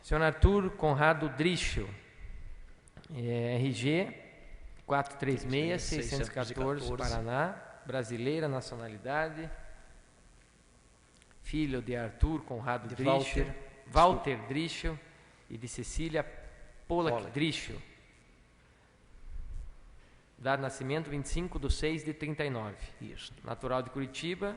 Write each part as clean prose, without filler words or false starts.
Senhor Arthur Conrado Drischel, RG 436-614, Paraná, brasileira, nacionalidade, filho de Arthur Conrado Drischel, Walter Drischel e de Cecília Pollack Drischel. Data de nascimento 25/6/39. Isso. Natural de Curitiba,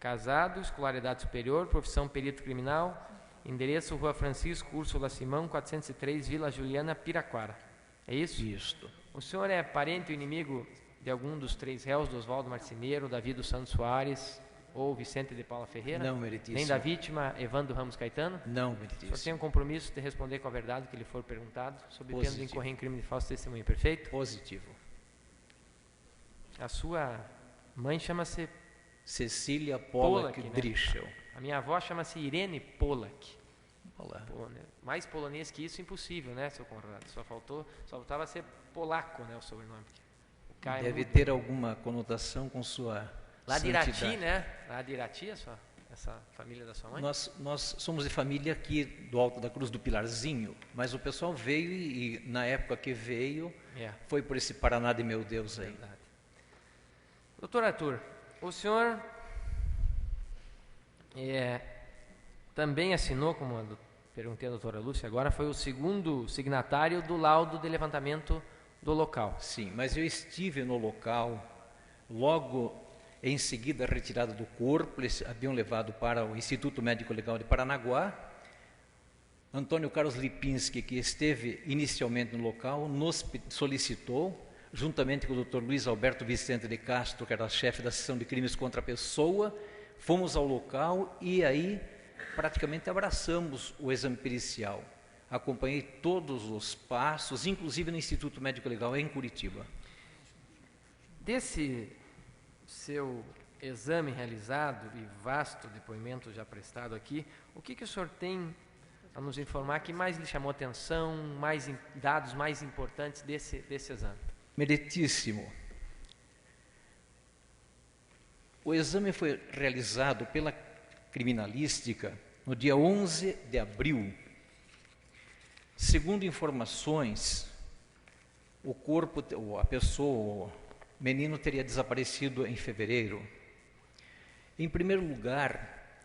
casado, escolaridade superior, profissão perito criminal, endereço Rua Francisco Úrsula Simão, 403, Vila Juliana, Piraquara. É isso? Isso. O senhor é parente ou inimigo de algum dos 3 réus, do Oswaldo Marceneiro, Davi dos Santos Soares ou Vicente de Paula Ferreira? Não, meritíssimo. Nem da vítima, Evandro Ramos Caetano? Não, O meritíssimo. senhor tem um compromisso de responder com a verdade que lhe for perguntado, sob pena de incorrer em crime de falso testemunho, perfeito? Positivo. A sua mãe chama-se Cecília Pollack né? Drischel. A minha avó chama-se Irene Pollack. Olá. Mais polonês que isso, impossível, né, seu Conrado? Só faltava ser polaco, né, o sobrenome. O K Deve muito... ter alguma conotação com sua Lá de santidade. Irati, né? Lá de Irati, essa família da sua mãe? Nós somos de família aqui do Alto da Cruz do Pilarzinho, mas o pessoal veio e na época que veio, foi por esse Paraná de meu Deus aí. Verdade. Doutor Arthur, o senhor também assinou, como eu perguntei à doutora Lúcia agora, foi o segundo signatário do laudo de levantamento do local. Sim, mas eu estive no local, logo em seguida a retirada do corpo, eles haviam levado para o Instituto Médico Legal de Paranaguá. Antônio Carlos Lipinski, que esteve inicialmente no local, nos solicitou, juntamente com o Dr. Luiz Alberto Vicente de Castro, que era chefe da seção de crimes contra a pessoa, fomos ao local e aí praticamente abraçamos o exame pericial. Acompanhei todos os passos, inclusive no Instituto Médico Legal em Curitiba. Desse seu exame realizado e vasto depoimento já prestado aqui, o que o senhor tem a nos informar que mais lhe chamou atenção, dados mais importantes desse exame? Meritíssimo. O exame foi realizado pela criminalística no dia 11 de abril. Segundo informações, o corpo, a pessoa, o menino teria desaparecido em fevereiro. Em primeiro lugar,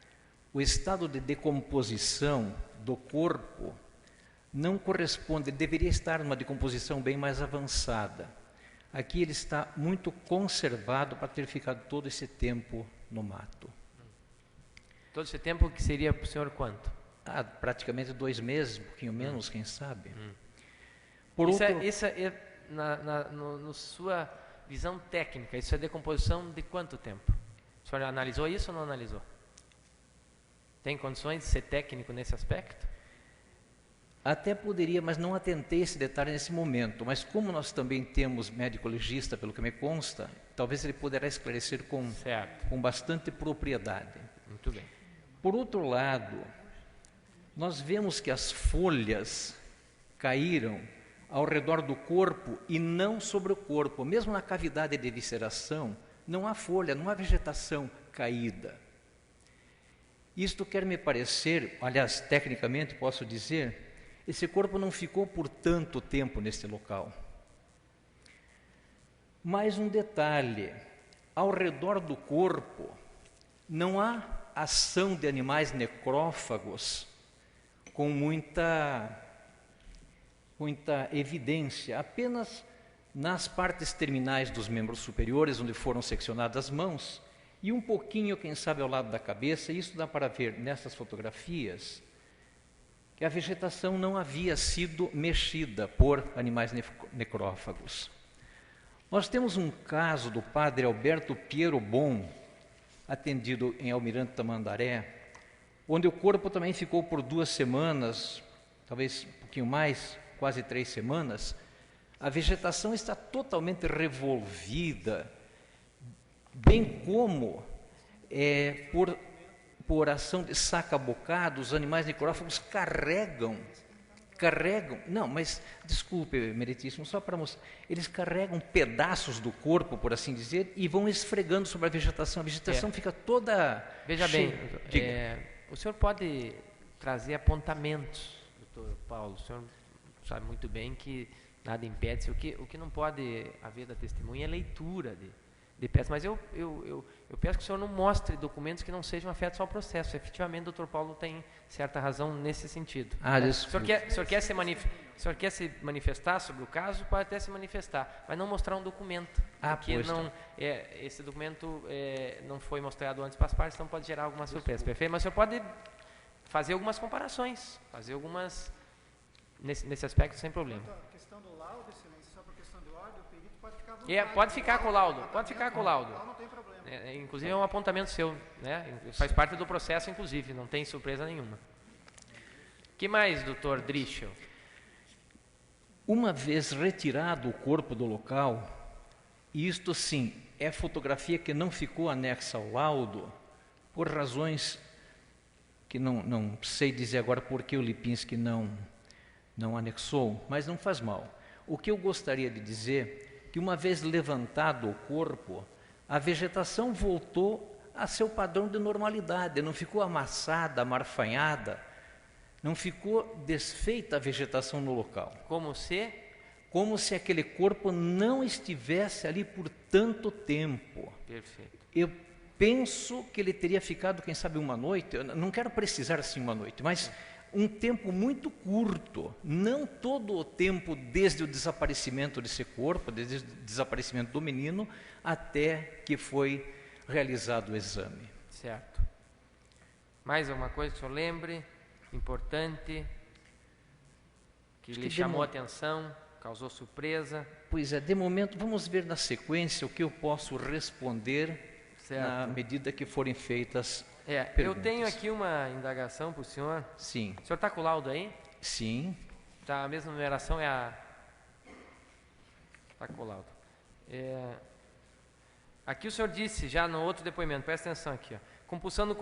o estado de decomposição do corpo não corresponde, deveria estar numa decomposição bem mais avançada. Aqui ele está muito conservado para ter ficado todo esse tempo no mato. Todo esse tempo que seria para o senhor quanto? Praticamente 2 meses, um pouquinho menos, quem sabe. Isso na sua visão técnica, isso é decomposição de quanto tempo? O senhor analisou isso ou não analisou? Tem condições de ser técnico nesse aspecto? Até poderia, mas não atentei esse detalhe nesse momento. Mas como nós também temos médico legista, pelo que me consta, talvez ele poderá esclarecer com bastante propriedade. Muito bem. Por outro lado, nós vemos que as folhas caíram ao redor do corpo e não sobre o corpo. Mesmo na cavidade de evisceração, não há folha, não há vegetação caída. Isto quer me parecer, aliás, tecnicamente posso dizer, esse corpo não ficou por tanto tempo neste local. Mais um detalhe, ao redor do corpo não há ação de animais necrófagos com muita evidência, apenas nas partes terminais dos membros superiores, onde foram seccionadas as mãos, e um pouquinho, quem sabe, ao lado da cabeça. Isso dá para ver nessas fotografias, que a vegetação não havia sido mexida por animais necrófagos. Nós temos um caso do padre Alberto Piero Bon, atendido em Almirante Tamandaré, onde o corpo também ficou por 2 semanas, talvez um pouquinho mais, quase 3 semanas. A vegetação está totalmente revolvida, bem como por ação de saca-bocado, os animais necrófagos carregam, não, mas desculpe, meritíssimo, só para mostrar, eles carregam pedaços do corpo, por assim dizer, e vão esfregando sobre a vegetação fica toda... Veja bem, o senhor pode trazer apontamentos do doutor Paulo, o senhor sabe muito bem que nada impede, o que não pode haver da testemunha é leitura de peças, mas eu peço que o senhor não mostre documentos que não sejam afetos ao processo. Efetivamente, o doutor Paulo tem certa razão nesse sentido. O senhor quer se manifestar sobre o caso, pode até se manifestar, mas não mostrar um documento, porque esse documento não foi mostrado antes para as partes, então pode gerar alguma surpresa, perfeito? Mas o senhor pode fazer algumas comparações, fazer algumas, nesse aspecto, sem problema. A questão do laudo, excelência, só por questão de ordem, o perito pode ficar à vontade. Pode ficar com o laudo, pode ficar com o laudo. Não tem problema. Inclusive é um apontamento seu, né? Faz parte do processo, inclusive, não tem surpresa nenhuma. Que mais, doutor Drischel? Uma vez retirado o corpo do local, isto sim, é fotografia que não ficou anexa ao laudo, por razões que não sei dizer agora porque o Lipinski não anexou, mas não faz mal. O que eu gostaria de dizer, que uma vez levantado o corpo, a vegetação voltou a seu padrão de normalidade, não ficou amassada, amarfanhada, não ficou desfeita a vegetação no local. Como se aquele corpo não estivesse ali por tanto tempo. Perfeito. Eu penso que ele teria ficado, quem sabe, uma noite, eu não quero precisar assim uma noite, mas um tempo muito curto, não todo o tempo desde o desaparecimento desse corpo, desde o desaparecimento do menino, até que foi realizado o exame. Certo. Mais alguma coisa que o senhor lembre, importante, que lhe chamou a atenção, causou surpresa? Pois é, de momento, vamos ver na sequência o que eu posso responder, certo, na medida que forem feitas perguntas. Eu tenho aqui uma indagação para o senhor. Sim. O senhor está com o laudo aí? Sim. Tá, a mesma numeração é a... Está com o laudo. Aqui o senhor disse, já no outro depoimento, presta atenção aqui, ó. Compulsando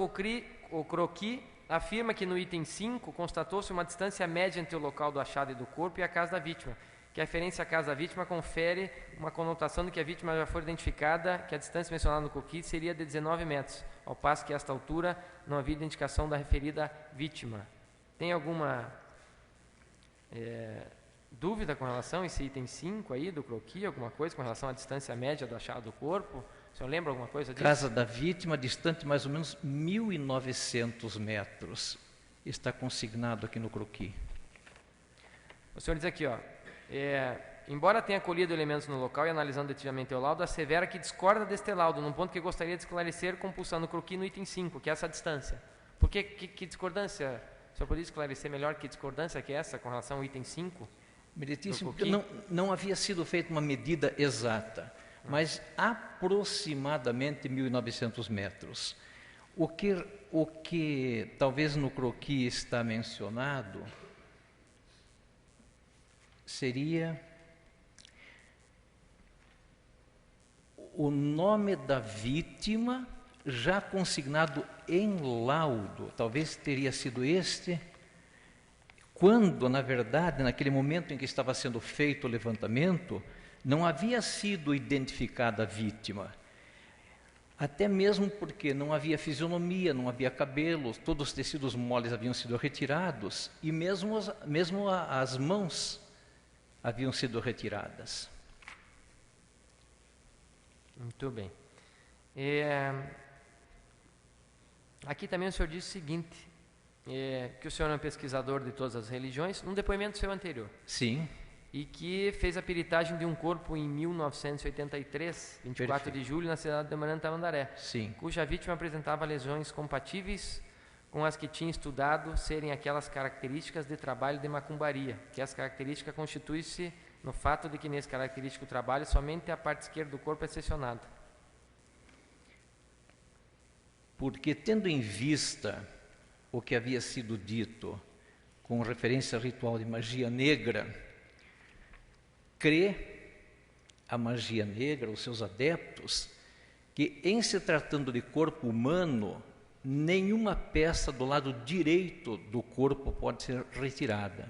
o croqui, afirma que no item 5 constatou-se uma distância média entre o local do achado e do corpo e a casa da vítima, que a referência à casa da vítima confere uma conotação de que a vítima já foi identificada, que a distância mencionada no croqui seria de 19 metros, ao passo que a esta altura não havia identificação da referida vítima. Tem alguma dúvida com relação a esse item 5 aí do croqui, alguma coisa com relação à distância média do achado do corpo? O senhor lembra alguma coisa disso? Casa da vítima, distante mais ou menos 1.900 metros. Está consignado aqui no croqui. O senhor diz aqui, ó, embora tenha colhido elementos no local e analisando detivamente o laudo, assevera que discorda deste laudo, num ponto que gostaria de esclarecer, compulsando o croqui no item 5, que é essa distância. Por que discordância? O senhor poderia esclarecer melhor que discordância que é essa com relação ao item 5? Meritíssimo, porque não havia sido feita uma medida exata, mas aproximadamente 1.900 metros. O que talvez no croqui está mencionado seria o nome da vítima já consignado em laudo, talvez teria sido este, quando, na verdade, naquele momento em que estava sendo feito o levantamento, não havia sido identificada a vítima. Até mesmo porque não havia fisionomia, não havia cabelos, todos os tecidos moles haviam sido retirados e mesmo as mãos haviam sido retiradas. Muito bem. Aqui também o senhor disse o seguinte, que o senhor é um pesquisador de todas as religiões, num depoimento seu anterior. Sim. E que fez a peritagem de um corpo em 1983, 24 de julho, na cidade de Tamandaré. Sim. Cuja vítima apresentava lesões compatíveis com as que tinha estudado serem aquelas características de trabalho de macumbaria, que essa característica constitui-se no fato de que nesse característico trabalho somente a parte esquerda do corpo é seccionada. Porque, tendo em vista o que havia sido dito com referência ao ritual de magia negra, crê a magia negra, os seus adeptos, que em se tratando de corpo humano, nenhuma peça do lado direito do corpo pode ser retirada.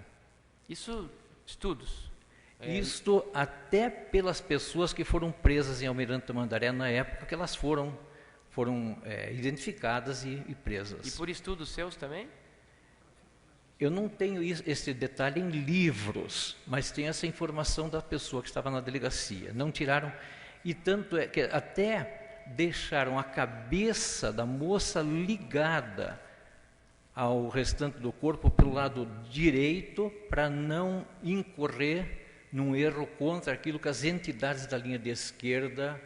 Isso, estudos? Isto até pelas pessoas que foram presas em Almirante Tamandaré na época que elas foram identificadas e presas. E por estudos seus também? Eu não tenho esse detalhe em livros, mas tenho essa informação da pessoa que estava na delegacia. Não tiraram, e tanto é que até deixaram a cabeça da moça ligada ao restante do corpo pelo lado direito, para não incorrer num erro contra aquilo que as entidades da linha de esquerda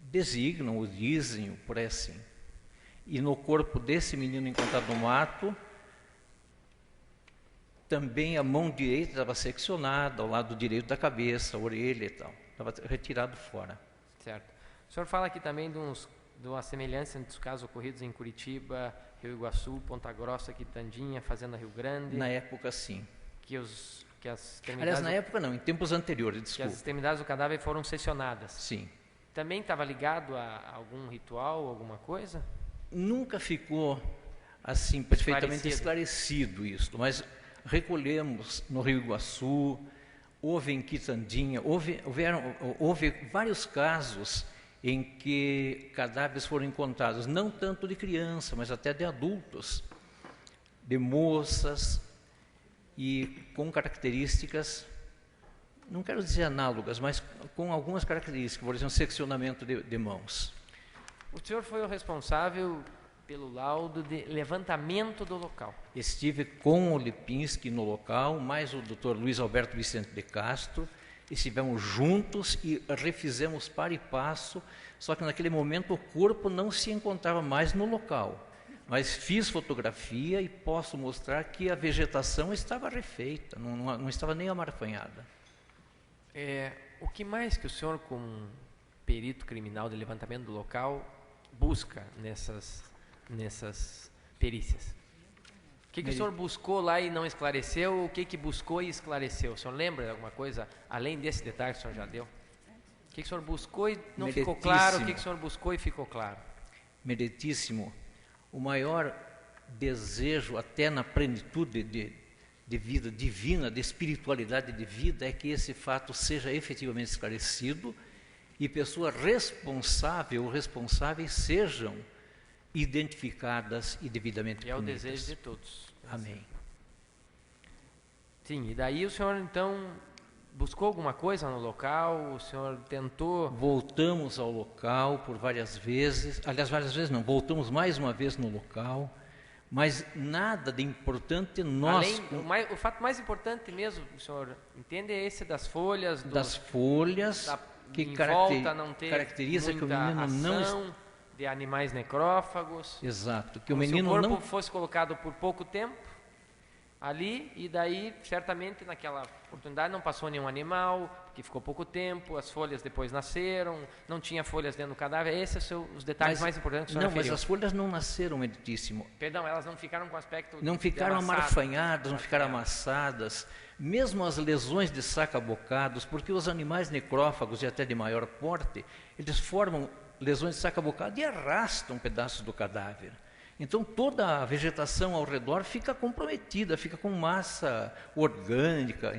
designam ou dizem, por aí assim. E no corpo desse menino encontrado no mato, também a mão direita estava seccionada, ao lado direito da cabeça, a orelha e tal. Estava retirado fora. Certo. O senhor fala aqui também de uma semelhança entre os casos ocorridos em Curitiba, Rio Iguaçu, Ponta Grossa, Quitandinha, Fazenda Rio Grande. Na época, sim. Que as extremidades... Aliás, na época não, em tempos anteriores, desculpa. Que as extremidades do cadáver foram seccionadas. Sim. Também estava ligado a algum ritual, alguma coisa? Nunca ficou assim perfeitamente esclarecido isso, mas recolhemos no Rio Iguaçu, houve em Quitandinha, houve vários casos em que cadáveres foram encontrados, não tanto de criança, mas até de adultos, de moças, e com características, não quero dizer análogas, mas com algumas características, por exemplo, seccionamento de mãos. O senhor foi o responsável pelo laudo de levantamento do local. Estive com o Lipinski no local, mais o Dr. Luiz Alberto Vicente de Castro, estivemos juntos e refizemos par e passo, só que naquele momento o corpo não se encontrava mais no local. Mas fiz fotografia e posso mostrar que a vegetação estava refeita, não estava nem amarfanhada. O que mais que o senhor, como perito criminal de levantamento do local, busca nessas perícias? O que o senhor buscou lá e não esclareceu? O que buscou e esclareceu? O senhor lembra de alguma coisa, além desse detalhe que o senhor já deu? O que o senhor buscou e não ficou claro? O que o senhor buscou e ficou claro? Meritíssimo. O maior desejo, até na plenitude de vida divina, de espiritualidade de vida, é que esse fato seja efetivamente esclarecido e pessoas responsáveis ou responsáveis sejam identificadas e devidamente punidas. É o desejo de todos. Amém. Sim, e daí o senhor então buscou alguma coisa no local? O senhor tentou... Voltamos ao local por várias vezes, aliás, várias vezes não, voltamos mais uma vez no local, mas nada de importante nós... O fato mais importante mesmo, o senhor entende, é esse das folhas... Das folhas, que caracteriza que o menino não... de animais necrófagos. Exato, que o menino não... Se o corpo fosse colocado por pouco tempo ali, e daí, certamente, naquela oportunidade não passou nenhum animal, que ficou pouco tempo, as folhas depois nasceram, não tinha folhas dentro do cadáver. Esses são os detalhes mais importantes que o senhor referiu. Mas as folhas não nasceram, Meritíssimo. Perdão, elas não ficaram com aspecto... Não ficaram amarfanhadas, não ficaram amassadas. Mesmo as lesões de saca-bocados, porque os animais necrófagos e até de maior porte, eles formam lesões de saca-bocado e arrastam pedaços do cadáver. Então toda a vegetação ao redor fica comprometida, fica com massa orgânica,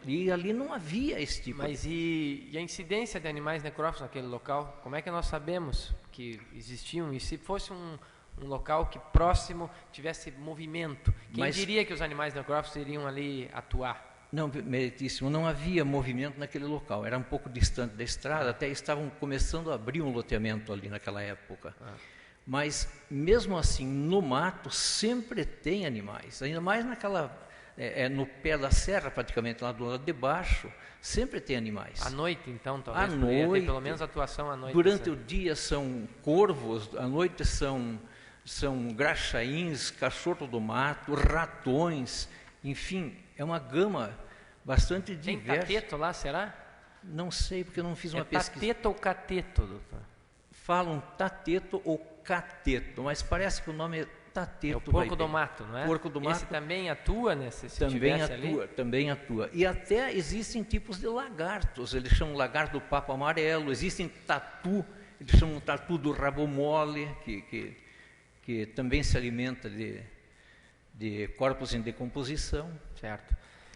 e ali não havia esse tipo. Mas e a incidência de animais necrófagos naquele local? Como é que nós sabemos que existiam? E se fosse um local que próximo tivesse movimento, quem diria que os animais necrófagos iriam ali atuar? Não, Meritíssimo, não havia movimento naquele local, era um pouco distante da estrada, até estavam começando a abrir um loteamento ali naquela época. Mas, mesmo assim, no mato sempre tem animais, ainda mais no pé da serra, praticamente, lá do lado de baixo, sempre tem animais. À noite, então, talvez? À noite. Ter pelo menos atuação à noite. Durante o dia são corvos, à noite são graxaíns, cachorro do mato, ratões, enfim, é uma gama bastante diversa. Tem tateto lá, será? Não sei, porque eu não fiz uma pesquisa. Tateto ou cateto, doutor? Falam tateto ou cateto, mas parece que o nome é tateto. É o porco do mato, não é? Porco do mato. Esse também atua nesse, se também atua, ali? Também atua. E até existem tipos de lagartos, eles chamam lagarto do papo amarelo, existem tatu, eles chamam tatu do rabo mole, que também se alimenta de corpos em decomposição. Certo.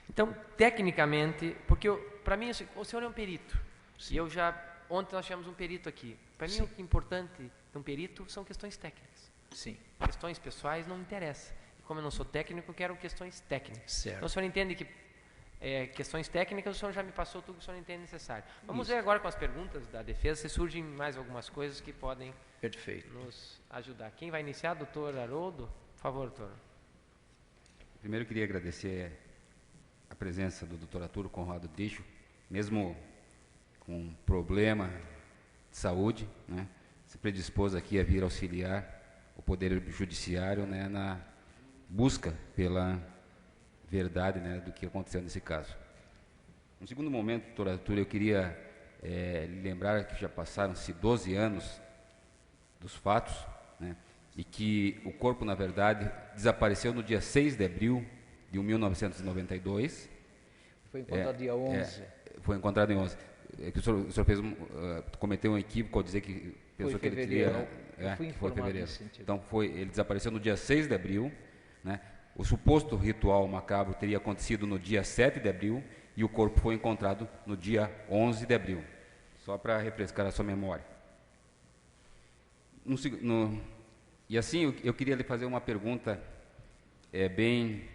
Então, tecnicamente, porque para mim, o senhor é um perito, Sim. e ontem nós tivemos um perito aqui. Para mim, o que é importante de um perito são questões técnicas. Sim. Questões pessoais não me interessam. Como eu não sou técnico, eu quero questões técnicas. Certo. Então o senhor entende que questões técnicas o senhor já me passou tudo que o senhor entende necessário. Vamos ver agora com as perguntas da defesa se surgem mais algumas coisas que podem nos ajudar. Quem vai iniciar? Doutor Haroldo? Por favor, doutor. Primeiro eu queria agradecer a presença do doutor Arturo Conrado Dricho, mesmo com problema de saúde, né, se predispôs aqui a vir auxiliar o Poder Judiciário, né, na busca pela verdade, né, do que aconteceu nesse caso. No segundo momento, doutor Arturo, eu queria lhe lembrar que já passaram-se 12 anos dos fatos, né, e que o corpo, na verdade, desapareceu no dia 6 de abril de 1992. Foi encontrado dia 11. Foi encontrado em 11. O senhor fez cometeu um equívoco ao dizer que pensou que ele teria... que foi fevereiro. Então, ele desapareceu no dia 6 de abril, né? O suposto ritual macabro teria acontecido no dia 7 de abril e o corpo foi encontrado no dia 11 de abril. Só para refrescar a sua memória. E assim, eu queria lhe fazer uma pergunta bem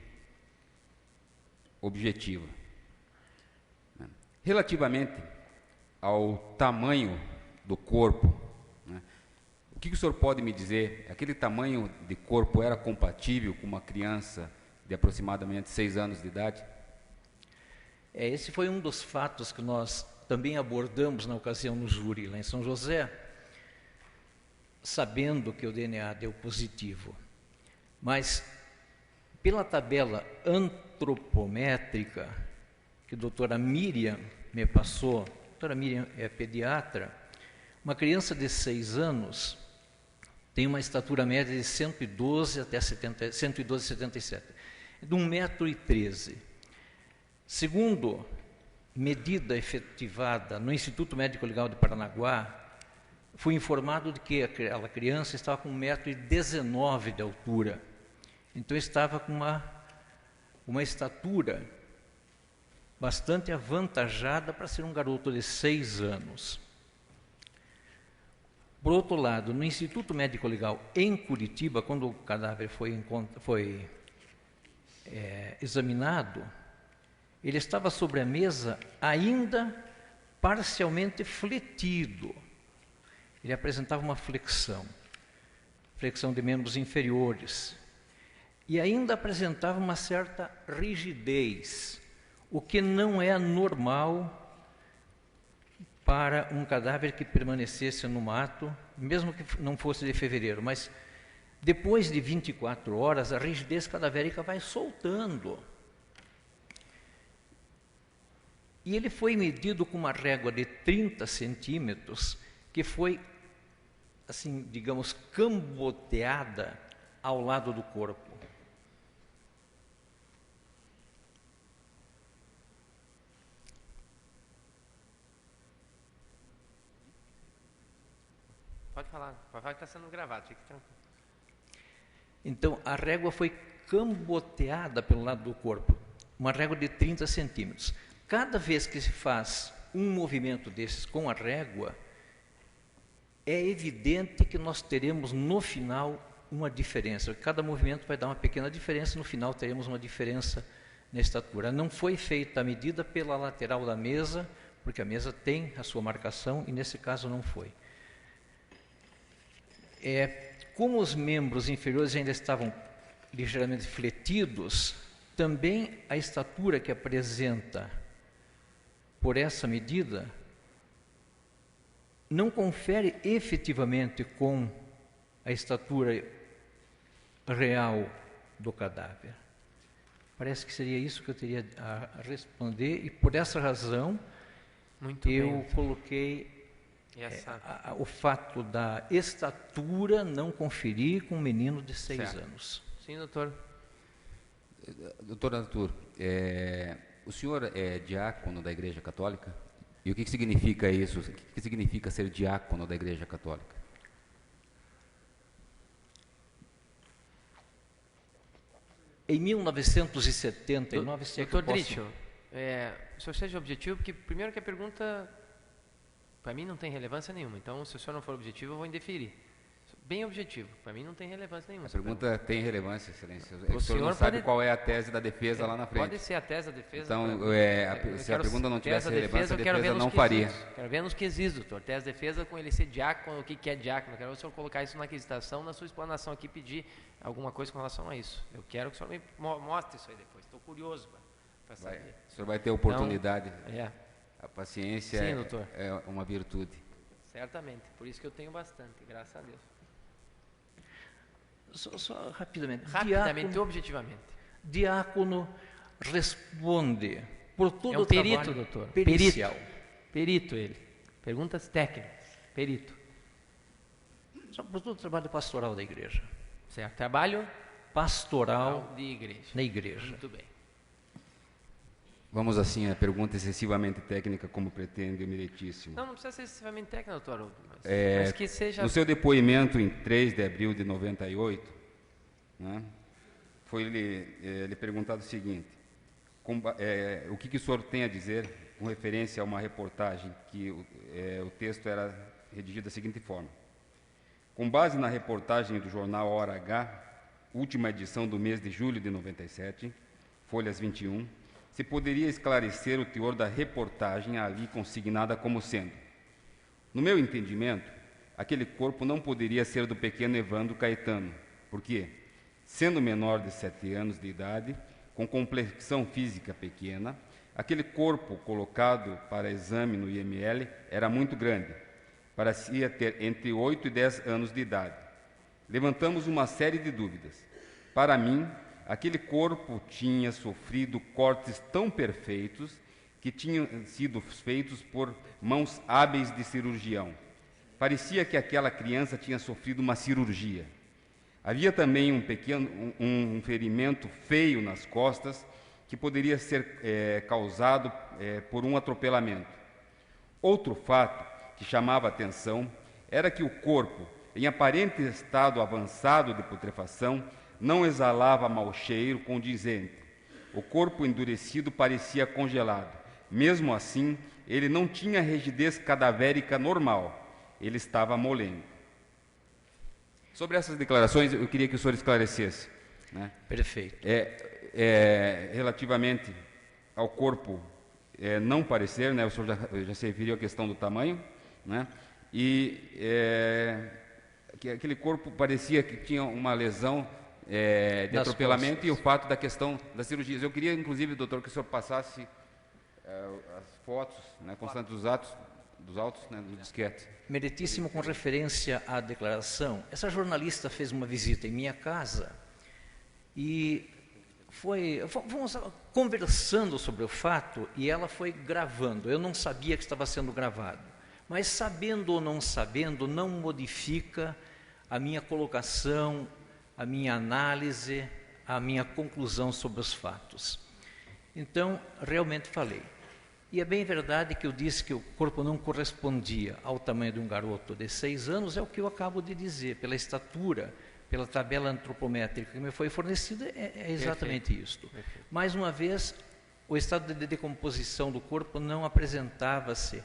objetiva. Relativamente ao tamanho do corpo, né, o que o senhor pode me dizer? Aquele tamanho de corpo era compatível com uma criança de aproximadamente 6 anos de idade? Esse foi um dos fatos que nós também abordamos na ocasião no júri, lá em São José, sabendo que o DNA deu positivo. Mas, pela tabela antropométrica que a doutora Miriam me passou, a doutora Miriam é pediatra, uma criança de 6 anos tem uma estatura média de 112 até 112,77, de 1,13 m. Segundo medida efetivada no Instituto Médico Legal de Paranaguá, fui informado de que aquela criança estava com 1,19 m de altura. Então estava com uma estatura bastante avantajada para ser um garoto de 6 anos. Por outro lado, no Instituto Médico Legal em Curitiba, quando o cadáver foi examinado, ele estava sobre a mesa ainda parcialmente fletido. Ele apresentava uma flexão de membros inferiores, e ainda apresentava uma certa rigidez, o que não é normal para um cadáver que permanecesse no mato, mesmo que não fosse de fevereiro, mas depois de 24 horas a rigidez cadavérica vai soltando. E ele foi medido com uma régua de 30 centímetros, que foi, assim, digamos, camboteada ao lado do corpo. Pode falar que está sendo gravado, fique tranquilo. Então, a régua foi camboteada pelo lado do corpo, uma régua de 30 centímetros. Cada vez que se faz um movimento desses com a régua, é evidente que nós teremos no final uma diferença. Cada movimento vai dar uma pequena diferença, no final teremos uma diferença na estatura. Não foi feita a medida pela lateral da mesa, porque a mesa tem a sua marcação e nesse caso não foi. Como os membros inferiores ainda estavam ligeiramente fletidos, também a estatura que apresenta por essa medida não confere efetivamente com a estatura real do cadáver. Parece que seria isso que eu teria a responder, e por essa razão eu coloquei o fato da estatura não conferir com um menino de 6 anos. Sim, doutor. Doutor Arthur, o senhor é diácono da Igreja Católica? E o que significa isso? O que significa ser diácono da Igreja Católica? Em 1979, doutor Dricho, o senhor seja objetivo, porque primeiro que a pergunta, para mim, não tem relevância nenhuma. Então, se o senhor não for objetivo, eu vou indeferir. bem objetivo. Para mim não tem relevância nenhuma. A pergunta tem relevância, Excelência. O O senhor não sabe pode... qual é a tese da defesa lá na frente. Pode ser a tese da defesa. Então, se a pergunta não tivesse relevância, a defesa não faria. Quero ver nos quesitos, doutor. Tese da defesa com ele ser diácono, o que é diácono. Quero ver o senhor colocar isso na aquisitação, na sua explanação aqui, pedir alguma coisa com relação a isso. Eu quero que o senhor me mostre isso aí depois. Estou curioso para saber. O senhor vai ter oportunidade. Então, A paciência sim, doutor. é uma virtude. Certamente. Por isso que eu tenho bastante, graças a Deus. Só rapidamente. Rapidamente, objetivamente. Diácono responde por todo É um o perito, trabalho doutor. pericial. Perito ele. Perguntas técnicas. Perito. Só por todo o trabalho pastoral da igreja. Certo. Trabalho Pastoral de igreja. na igreja. Muito bem. Vamos assim, a pergunta excessivamente técnica, como pretende o Meritíssimo. Não precisa ser excessivamente técnico, doutor Haroldo, mas que seja... No seu depoimento em 3 de abril de 98, né, foi lhe perguntado o seguinte, o que o senhor tem a dizer com referência a uma reportagem que o texto era redigido da seguinte forma: com base na reportagem do jornal Hora H, última edição do mês de julho de 97, folhas 21, se poderia esclarecer o teor da reportagem ali consignada como sendo: no meu entendimento, aquele corpo não poderia ser do pequeno Evandro Caetano, porque, sendo menor de 7 anos de idade, com complexão física pequena, aquele corpo colocado para exame no IML era muito grande, parecia ter entre 8 e 10 anos de idade. Levantamos uma série de dúvidas. Para mim, aquele corpo tinha sofrido cortes tão perfeitos que tinham sido feitos por mãos hábeis de cirurgião. Parecia que aquela criança tinha sofrido uma cirurgia. Havia também um ferimento feio nas costas que poderia ser causado por um atropelamento. Outro fato que chamava a atenção era que o corpo, em aparente estado avançado de putrefação, não exalava mau cheiro condizente. O corpo endurecido parecia congelado. Mesmo assim, ele não tinha rigidez cadavérica normal. Ele estava molengo. Sobre essas declarações, eu queria que o senhor esclarecesse. Né? Perfeito. Relativamente ao corpo não parecer, né? O senhor já se referiu à questão do tamanho, né? E que aquele corpo parecia que tinha uma lesão de atropelamento costas. E o fato da questão das cirurgias. Eu queria, inclusive, doutor, que o senhor passasse as fotos, né, constantes dos autos, né, do disquete. Meritíssimo, com referência à declaração, essa jornalista fez uma visita em minha casa e fomos conversando sobre o fato e ela foi gravando. Eu não sabia que estava sendo gravado, mas sabendo ou não sabendo, não modifica a minha colocação, a minha análise, a minha conclusão sobre os fatos. Então, realmente falei. E é bem verdade que eu disse que o corpo não correspondia ao tamanho de um garoto de 6 anos, é o que eu acabo de dizer, pela estatura, pela tabela antropométrica que me foi fornecida, é exatamente isto. Mais uma vez, o estado de decomposição do corpo não apresentava-se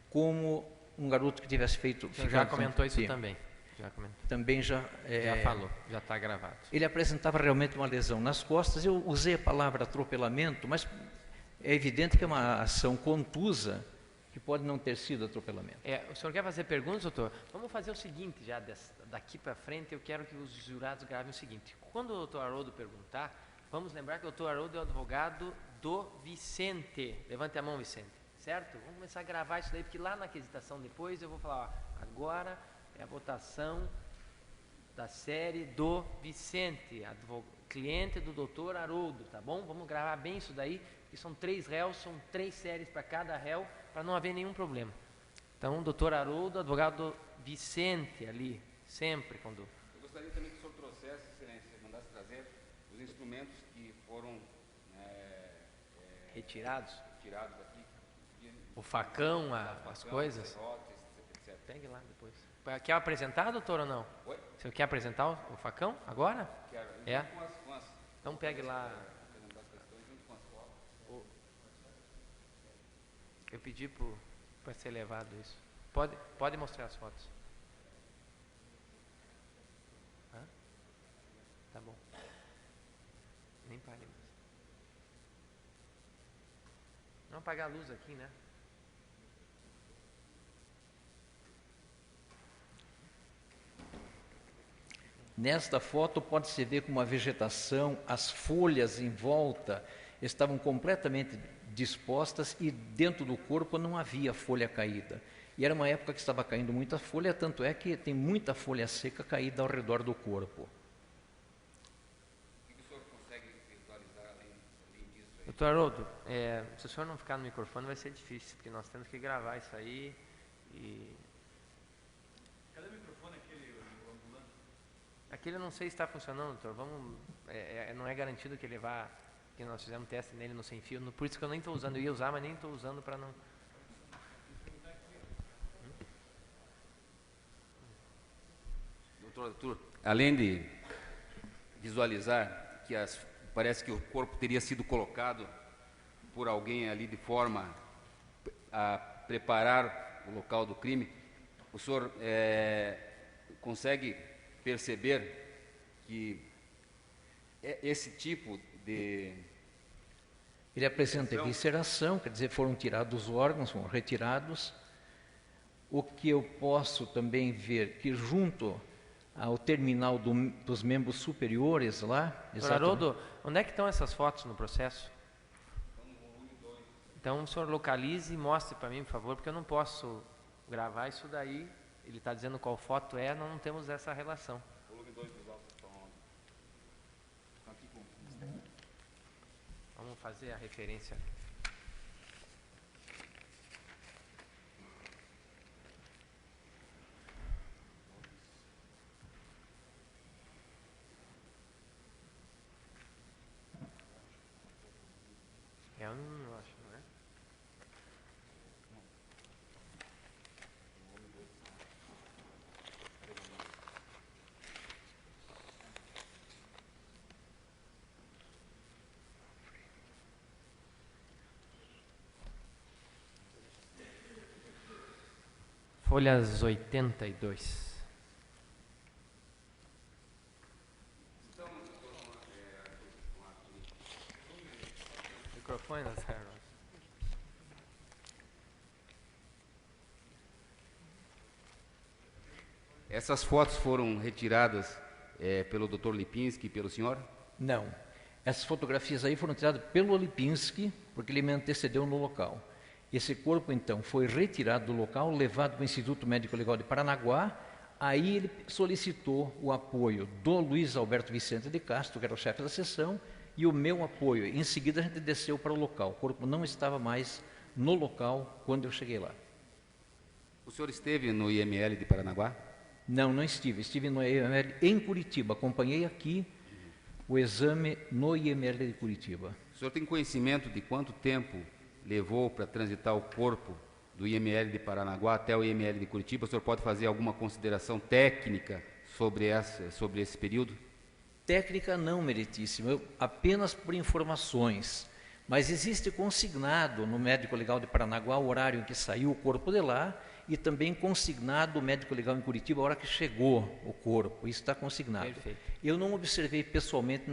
como um garoto que tivesse feito... Já comentou isso também. Também já falou, já está gravado. Ele apresentava realmente uma lesão nas costas. Eu usei a palavra atropelamento, mas é evidente que é uma ação contusa que pode não ter sido atropelamento. O senhor quer fazer perguntas, doutor? Vamos fazer o seguinte, já daqui para frente, eu quero que os jurados gravem o seguinte. Quando o doutor Haroldo perguntar, vamos lembrar que o doutor Haroldo é o advogado do Vicente. Levante a mão, Vicente. Certo? Vamos começar a gravar isso daí, porque lá na aquisitação depois eu vou falar, agora é a votação da série do Vicente, cliente do doutor Haroldo, tá bom? Vamos gravar bem isso daí, que são 3 réus, são 3 séries para cada réu, para não haver nenhum problema. Então, doutor Haroldo, advogado do Vicente ali, sempre quando... Eu gostaria também que o senhor trouxesse, excelência, mandasse trazer os instrumentos que foram retirados daqui. O facão, as coisas. Serrotes, etc. Pegue lá depois. Quer apresentar, doutor, ou não? Oi? Você quer apresentar o facão agora? Quero. Então pegue lá. Eu pedi para ser levado isso. Pode mostrar as fotos. apague a luz. Não apagar a luz aqui, né? Nesta foto pode-se ver como a vegetação, as folhas em volta estavam completamente dispostas e dentro do corpo não havia folha caída. E era uma época que estava caindo muita folha, tanto é que tem muita folha seca caída ao redor do corpo. O que o senhor consegue visualizar além disso aí? Doutor Haroldo, se o senhor não ficar no microfone vai ser difícil, porque nós temos que gravar isso aí e... Cadê o microfone aquele ambulante? Aquele eu não sei se está funcionando, doutor. Não é garantido que ele vá, que nós fizemos teste nele no sem fio, por isso que eu nem estou usando. Eu ia usar, mas nem estou usando para não... Doutor Arthur, além de visualizar que parece que o corpo teria sido colocado por alguém ali de forma a preparar o local do crime, o senhor consegue perceber que esse tipo de... Ele apresenta evisceração, quer dizer, foram tirados os órgãos, foram retirados. O que eu posso também ver que junto ao terminal dos membros superiores lá... Doutor Haroldo, onde é que estão essas fotos no processo? Então o senhor localize e mostre para mim, por favor, porque eu não posso gravar isso daí. Ele está dizendo qual foto é, nós não temos essa relação. Volume 2 dos autos estão aqui com o Ministério. Vamos fazer a referência. Eu não acho, não é? Folhas 82. Microfone, Zé. Essas fotos foram retiradas pelo Dr. Lipinski e pelo senhor? Não. Essas fotografias aí foram tiradas pelo Lipinski, porque ele me antecedeu no local. Esse corpo, então, foi retirado do local, levado para o Instituto Médico Legal de Paranaguá. Aí ele solicitou o apoio do Luiz Alberto Vicente de Castro, que era o chefe da seção, e o meu apoio. Em seguida, a gente desceu para o local. O corpo não estava mais no local quando eu cheguei lá. O senhor esteve no IML de Paranaguá? Não, não estive. Estive no IML em Curitiba. Acompanhei aqui o exame no IML de Curitiba. O senhor tem conhecimento de quanto tempo levou para transitar o corpo do IML de Paranaguá até o IML de Curitiba? O senhor pode fazer alguma consideração técnica sobre esse período? Técnica não, meritíssimo, apenas por informações. Mas existe consignado no Médico Legal de Paranaguá o horário em que saiu o corpo de lá e também consignado o Médico Legal em Curitiba a hora que chegou o corpo. Isso está consignado. Perfeito. Eu não observei pessoalmente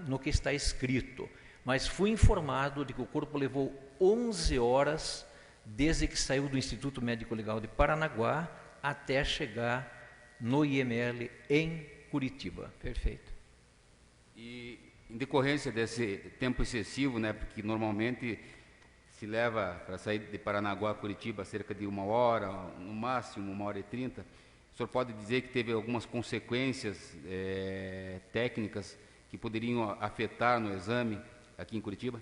no que está escrito, mas fui informado de que o corpo levou 11 horas desde que saiu do Instituto Médico Legal de Paranaguá até chegar no IML em Curitiba. Perfeito. E em decorrência desse tempo excessivo, né, porque normalmente se leva para sair de Paranaguá a Curitiba cerca de 1 hora, no máximo 1h30, o senhor pode dizer que teve algumas consequências técnicas que poderiam afetar no exame aqui em Curitiba?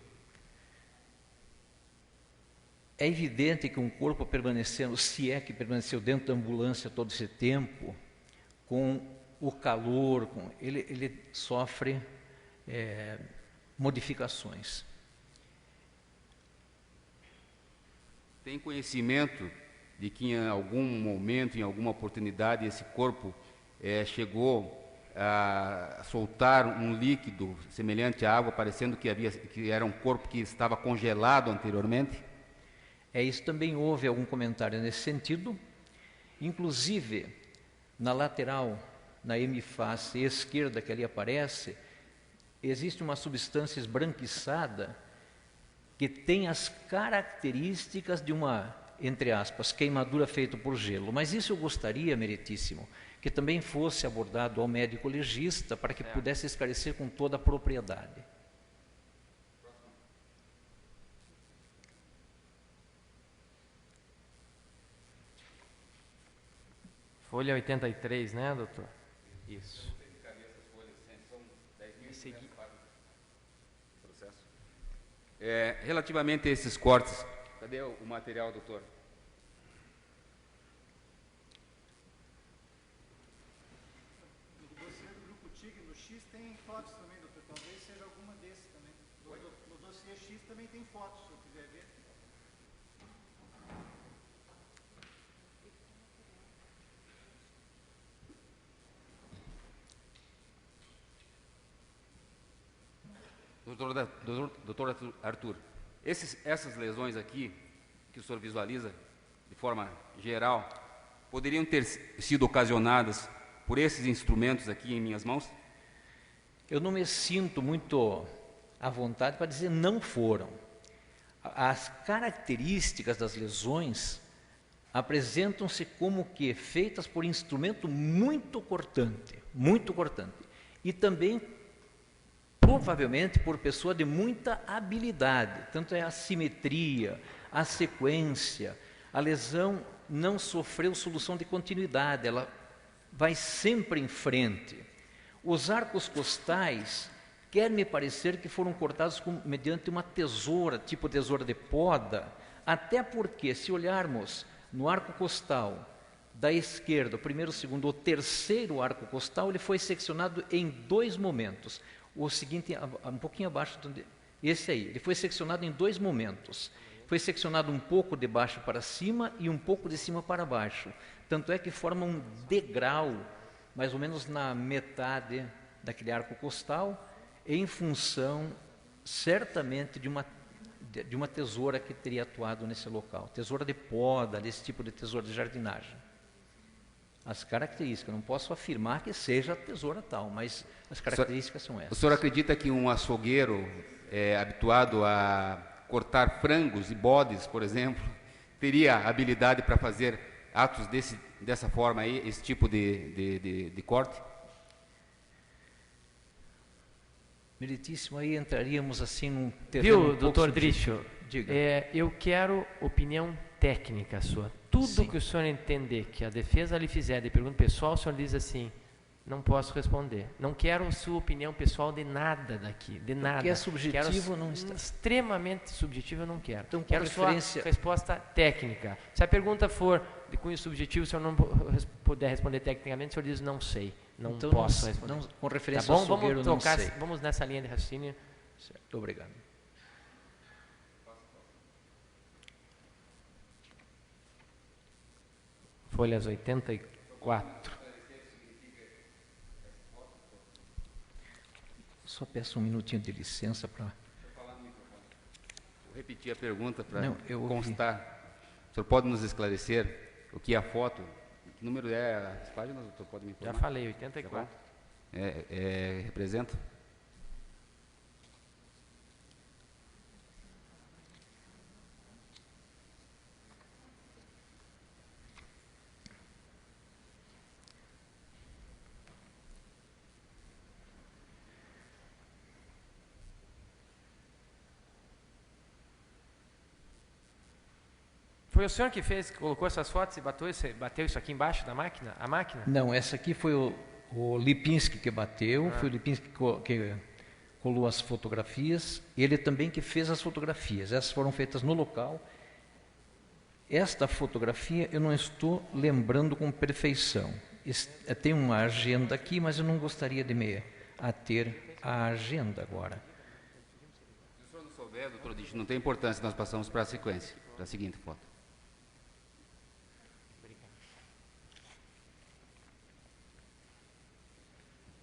É evidente que um corpo permanecendo, se é que permaneceu dentro da ambulância todo esse tempo, com o calor, ele sofre modificações. Tem conhecimento de que em algum momento, em alguma oportunidade, esse corpo chegou a soltar um líquido semelhante à água, parecendo que era um corpo que estava congelado anteriormente? Isso também houve algum comentário nesse sentido. Inclusive, na lateral, na hemiface esquerda que ali aparece, existe uma substância esbranquiçada que tem as características de uma, entre aspas, queimadura feita por gelo. Mas isso eu gostaria, meritíssimo, que também fosse abordado ao médico legista para que pudesse esclarecer com toda a propriedade. Folha 83, né, doutor? Isso. Relativamente a esses cortes, cadê o material, doutor? No dossiê do Grupo TIG, no X, tem fotos também, doutor. Talvez seja alguma desses também. No dossiê X também tem fotos, se eu quiser ver. Doutor Arthur, essas lesões aqui, que o senhor visualiza de forma geral, poderiam ter sido ocasionadas por esses instrumentos aqui em minhas mãos? Eu não me sinto muito à vontade para dizer não foram. As características das lesões apresentam-se como que feitas por instrumento muito cortante, e também provavelmente por pessoa de muita habilidade, tanto é a simetria, a sequência, a lesão não sofreu solução de continuidade, ela vai sempre em frente. Os arcos costais, quer me parecer que foram cortados mediante uma tesoura, tipo tesoura de poda, até porque se olharmos no arco costal da esquerda, o primeiro, o segundo, o terceiro arco costal, ele foi seccionado em 2 momentos. O seguinte, um pouquinho abaixo, esse aí, ele foi seccionado em 2 momentos. Foi seccionado um pouco de baixo para cima e um pouco de cima para baixo. Tanto é que forma um degrau, mais ou menos na metade daquele arco costal, em função, certamente, de uma tesoura que teria atuado nesse local. Tesoura de poda, desse tipo de tesoura de jardinagem. As características, não posso afirmar que seja a tesoura tal, mas as características são essas. O senhor acredita que um açougueiro habituado a cortar frangos e bodes, por exemplo, teria habilidade para fazer atos dessa forma aí, esse tipo de corte? Meritíssimo, aí entraríamos assim num terreno. Viu, doutor Drischel? Diga. Eu quero opinião técnica sua. Tudo que o senhor entender que a defesa lhe fizer de pergunta pessoal, o senhor diz assim: não posso responder. Não quero a sua opinião pessoal de nada daqui, de nada. Porque é subjetivo, não está. Extremamente subjetivo, eu não quero. Então, quero sua resposta técnica. Se a pergunta for de cunho subjetivo, se o senhor não puder responder tecnicamente, o senhor diz: não sei, não então, posso responder. Não, com referência tá bom? ao açougueiro, não sei. Vamos nessa linha de raciocínio. Certo, obrigado. Folhas 84. Só peço um minutinho de licença para... Vou repetir a pergunta para constar. O senhor pode nos esclarecer o que é a foto? Que número é as páginas? O senhor pode me informar? Já falei, 84. Representa? Foi o senhor que fez, que colocou essas fotos e bateu isso aqui embaixo da máquina? A máquina? Não, essa aqui foi o Lipinski que bateu, foi o Lipinski que colou as fotografias, ele também que fez as fotografias, essas foram feitas no local. Esta fotografia eu não estou lembrando com perfeição. Tem uma agenda aqui, mas eu não gostaria de me ater à agenda agora. Se o senhor não souber, doutor Drischel, não tem importância, nós passamos para a sequência, para a seguinte foto.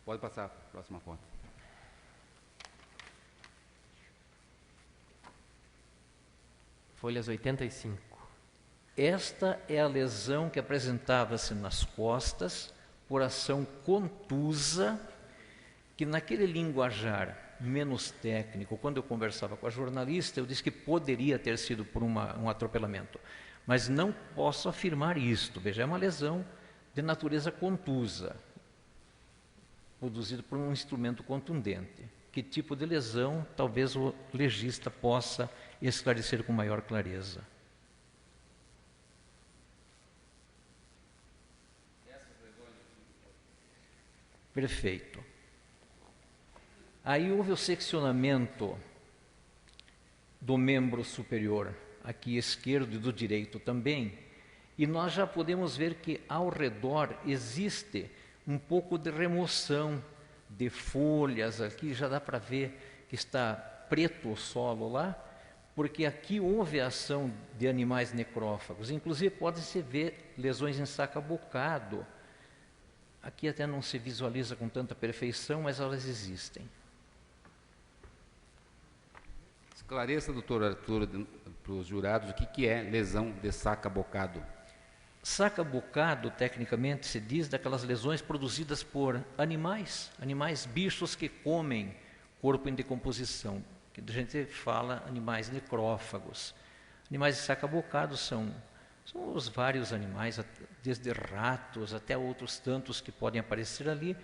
Pode passar a próxima foto. Folhas 85. Esta é a lesão que apresentava-se nas costas por ação contusa, que naquele linguajar menos técnico. Quando eu conversava com a jornalista, eu disse que poderia ter sido por um atropelamento, mas não posso afirmar isto. Veja, é uma lesão de natureza contusa, produzida por um instrumento contundente. Que tipo de lesão, talvez o legista possa esclarecer com maior clareza. Perfeito. Aí houve o seccionamento do membro superior, aqui esquerdo e do direito também, e nós já podemos ver que ao redor existe um pouco de remoção de folhas, aqui já dá para ver que está preto o solo lá, porque aqui houve ação de animais necrófagos, inclusive pode-se ver lesões em saca-bocado. Aqui até não se visualiza com tanta perfeição, mas elas existem. Esclareça, doutor Arthur, para os jurados, o que é lesão de saca-bocado. Saca-bocado, tecnicamente, se diz daquelas lesões produzidas por animais, bichos que comem corpo em decomposição, que a gente fala animais necrófagos. Animais de saca-bocado são os vários animais, desde ratos até outros tantos que podem aparecer ali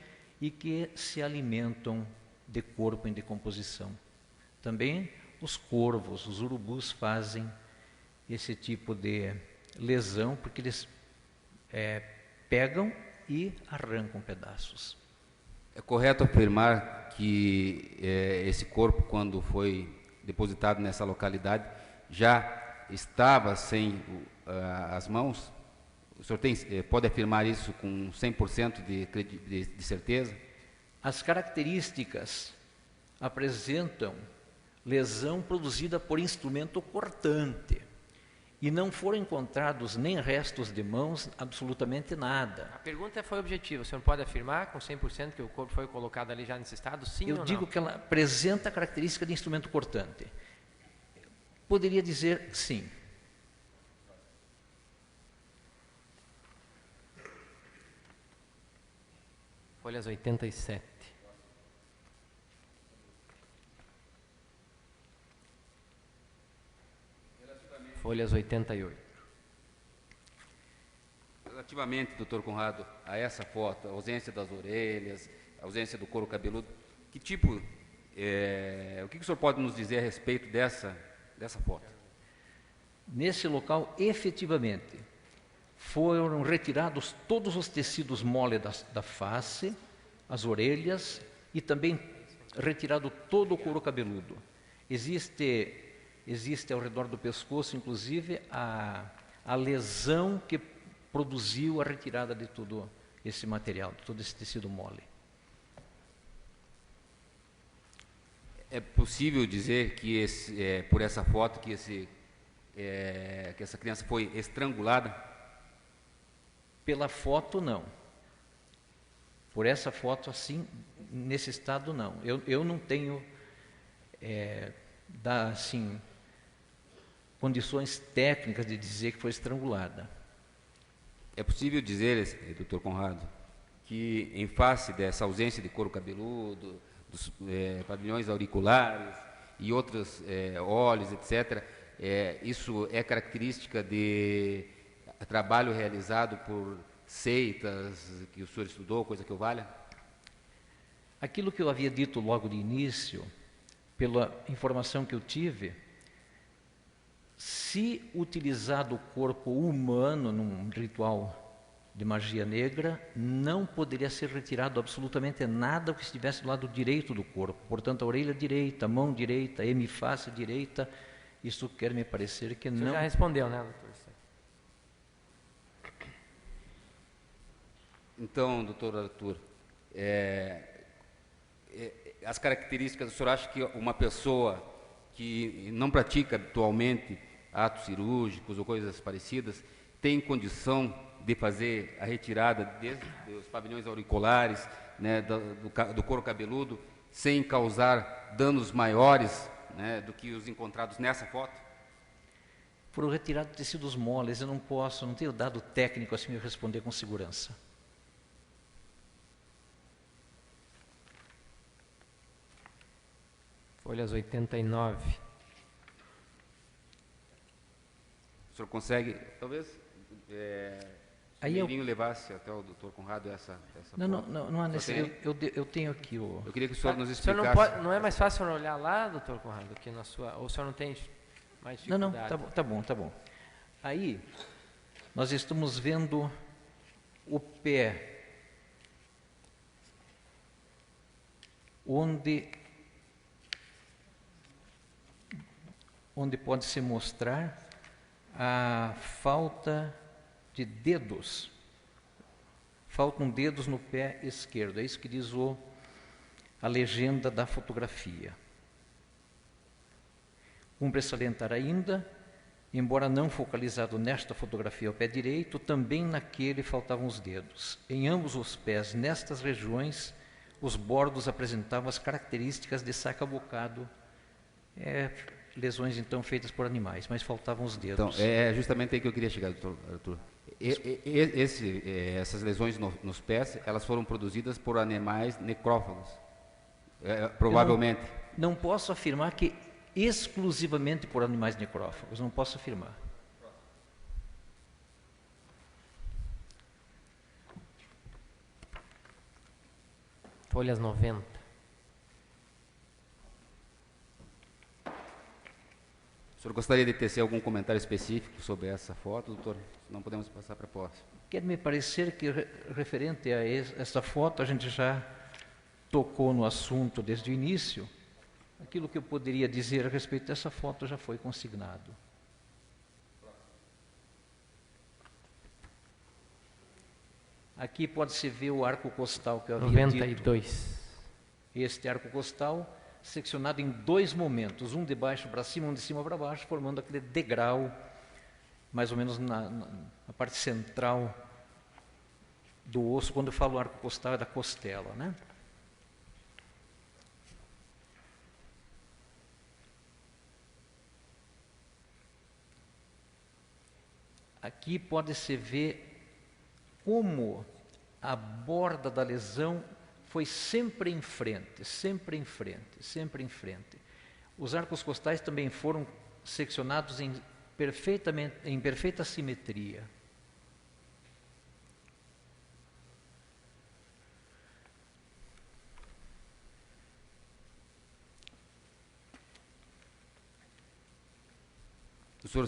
e que se alimentam de corpo em decomposição. Também os corvos, os urubus fazem esse tipo de lesão porque eles pegam e arrancam pedaços. É correto afirmar que esse corpo, quando foi depositado nessa localidade, já estava sem as mãos? O senhor pode afirmar isso com 100% de certeza? As características apresentam lesão produzida por instrumento cortante. E não foram encontrados nem restos de mãos, absolutamente nada. A pergunta foi objetiva. O senhor pode afirmar com 100% que o corpo foi colocado ali já nesse estado, sim ou não? Eu digo que ela apresenta a característica de instrumento cortante. Poderia dizer sim. Folhas 87. Folhas 88. Relativamente, doutor Conrado, a essa foto, a ausência das orelhas, a ausência do couro cabeludo, que tipo, o que o senhor pode nos dizer a respeito dessa foto? Nesse local, efetivamente, foram retirados todos os tecidos mole da face, as orelhas e também retirado todo o couro cabeludo. Existe ao redor do pescoço, inclusive, a lesão que produziu a retirada de todo esse material, de todo esse tecido mole. É possível dizer que por essa foto que essa criança foi estrangulada? Pela foto, não. Por essa foto, assim, nesse estado, não. Eu não tenho assim, condições técnicas de dizer que foi estrangulada. É possível dizer, doutor Conrado, que em face dessa ausência de couro cabeludo, dos pavilhões auriculares e outros óleos, etc., isso é característica de trabalho realizado por seitas que o senhor estudou, coisa que o valha? Aquilo que eu havia dito logo de início, pela informação que eu tive, se utilizado o corpo humano num ritual de magia negra, não poderia ser retirado absolutamente nada que estivesse do lado direito do corpo. Portanto, a orelha direita, a mão direita, a hemifácie direita, isso quer me parecer que não... Você já respondeu, né, doutor? Então, doutor Arthur, as características, o senhor acha que uma pessoa que não pratica habitualmente atos cirúrgicos ou coisas parecidas tem condição de fazer a retirada dos pavilhões auriculares, né, do couro cabeludo, sem causar danos maiores, né, do que os encontrados nessa foto? Foram retirados tecidos moles, eu não tenho dado técnico assim me responder com segurança. Folhas 89. O senhor consegue, talvez, Aí se o Livinho levasse até o doutor Conrado essa não há necessidade. Eu tenho aqui o... Eu queria que o senhor nos O senhor explicasse. não é mais fácil olhar lá, doutor Conrado, que na sua... Ou o senhor não tem mais dificuldade? Não, tá bom. Aí, nós estamos vendo o pé, onde pode se mostrar a falta de dedos. Faltam dedos no pé esquerdo, é isso que diz a legenda da fotografia. Cumpre salientar ainda, embora não focalizado nesta fotografia ao pé direito, também naquele faltavam os dedos. Em ambos os pés, nestas regiões, os bordos apresentavam as características de saca-bocado, lesões então feitas por animais, mas faltavam os dedos. Então, é justamente aí que eu queria chegar, doutor Arthur. Essas lesões nos pés, elas foram produzidas por animais necrófagos, provavelmente. Não posso afirmar que exclusivamente por animais necrófagos, não posso afirmar. Folhas 90. O senhor gostaria de tecer algum comentário específico sobre essa foto, doutor? Não podemos passar para a posse. Quer me parecer que, referente a essa foto, a gente já tocou no assunto desde o início. Aquilo que eu poderia dizer a respeito dessa foto já foi consignado. Aqui pode-se ver o arco costal que eu havia 92. dito. Este arco costal seccionado em dois momentos, um de baixo para cima, um de cima para baixo, formando aquele degrau, mais ou menos na parte central do osso. Quando eu falo arco costal, é da costela, né? Aqui pode-se ver como a borda da lesão foi sempre em frente, sempre em frente, sempre em frente. Os arcos costais também foram seccionados em perfeita simetria. O senhor,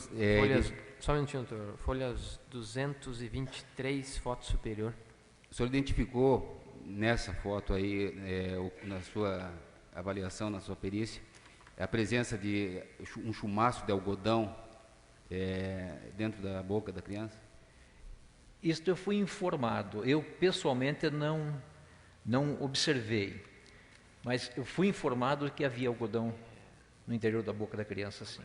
só um minutinho, doutor. Folhas 223, foto superior. O senhor identificou nessa foto aí, na sua avaliação, na sua perícia, a presença de um chumaço de algodão dentro da boca da criança? Isto eu fui informado. Eu, pessoalmente, não observei. Mas eu fui informado que havia algodão no interior da boca da criança, sim.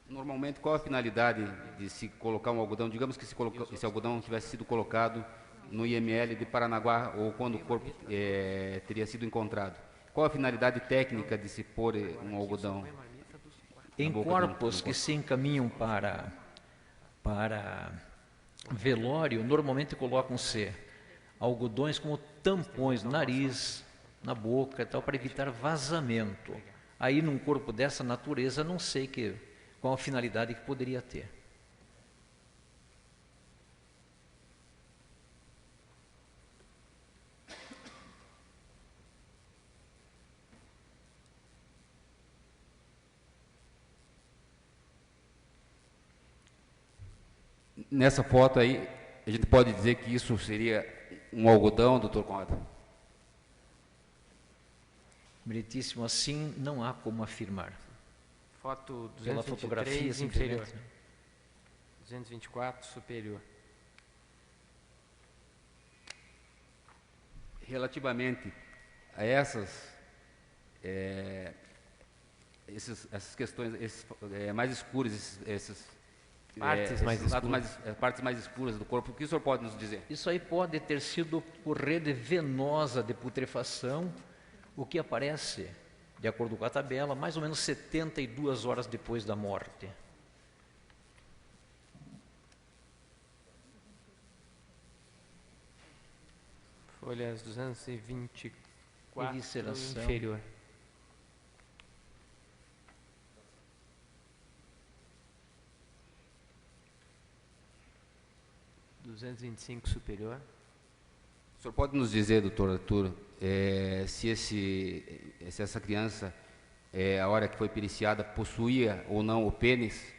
Normalmente, qual a finalidade de se colocar um algodão? Digamos que esse algodão tivesse sido colocado no IML de Paranaguá, ou quando o corpo teria sido encontrado. Qual a finalidade técnica de se pôr um algodão? Em corpos que se encaminham para velório, normalmente colocam-se algodões como tampões no nariz, na boca e tal, para evitar vazamento. Aí, num corpo dessa natureza, não sei qual a finalidade que poderia ter. Nessa foto aí, a gente pode dizer que isso seria um algodão, doutor Conrado? Meritíssimo, assim não há como afirmar. Foto Pela 223 fotografia, inferior. simplesmente. 224 superior. Relativamente a essas questões mais escuras, partes mais escuras do corpo, o que o senhor pode nos dizer? Isso aí pode ter sido por rede venosa de putrefação, o que aparece, de acordo com a tabela, mais ou menos 72 horas depois da morte. Folhas 224 Evisceração. inferior. 225 superior. O senhor pode nos dizer, doutor Arthur, se essa criança, a hora que foi periciada, possuía ou não o pênis?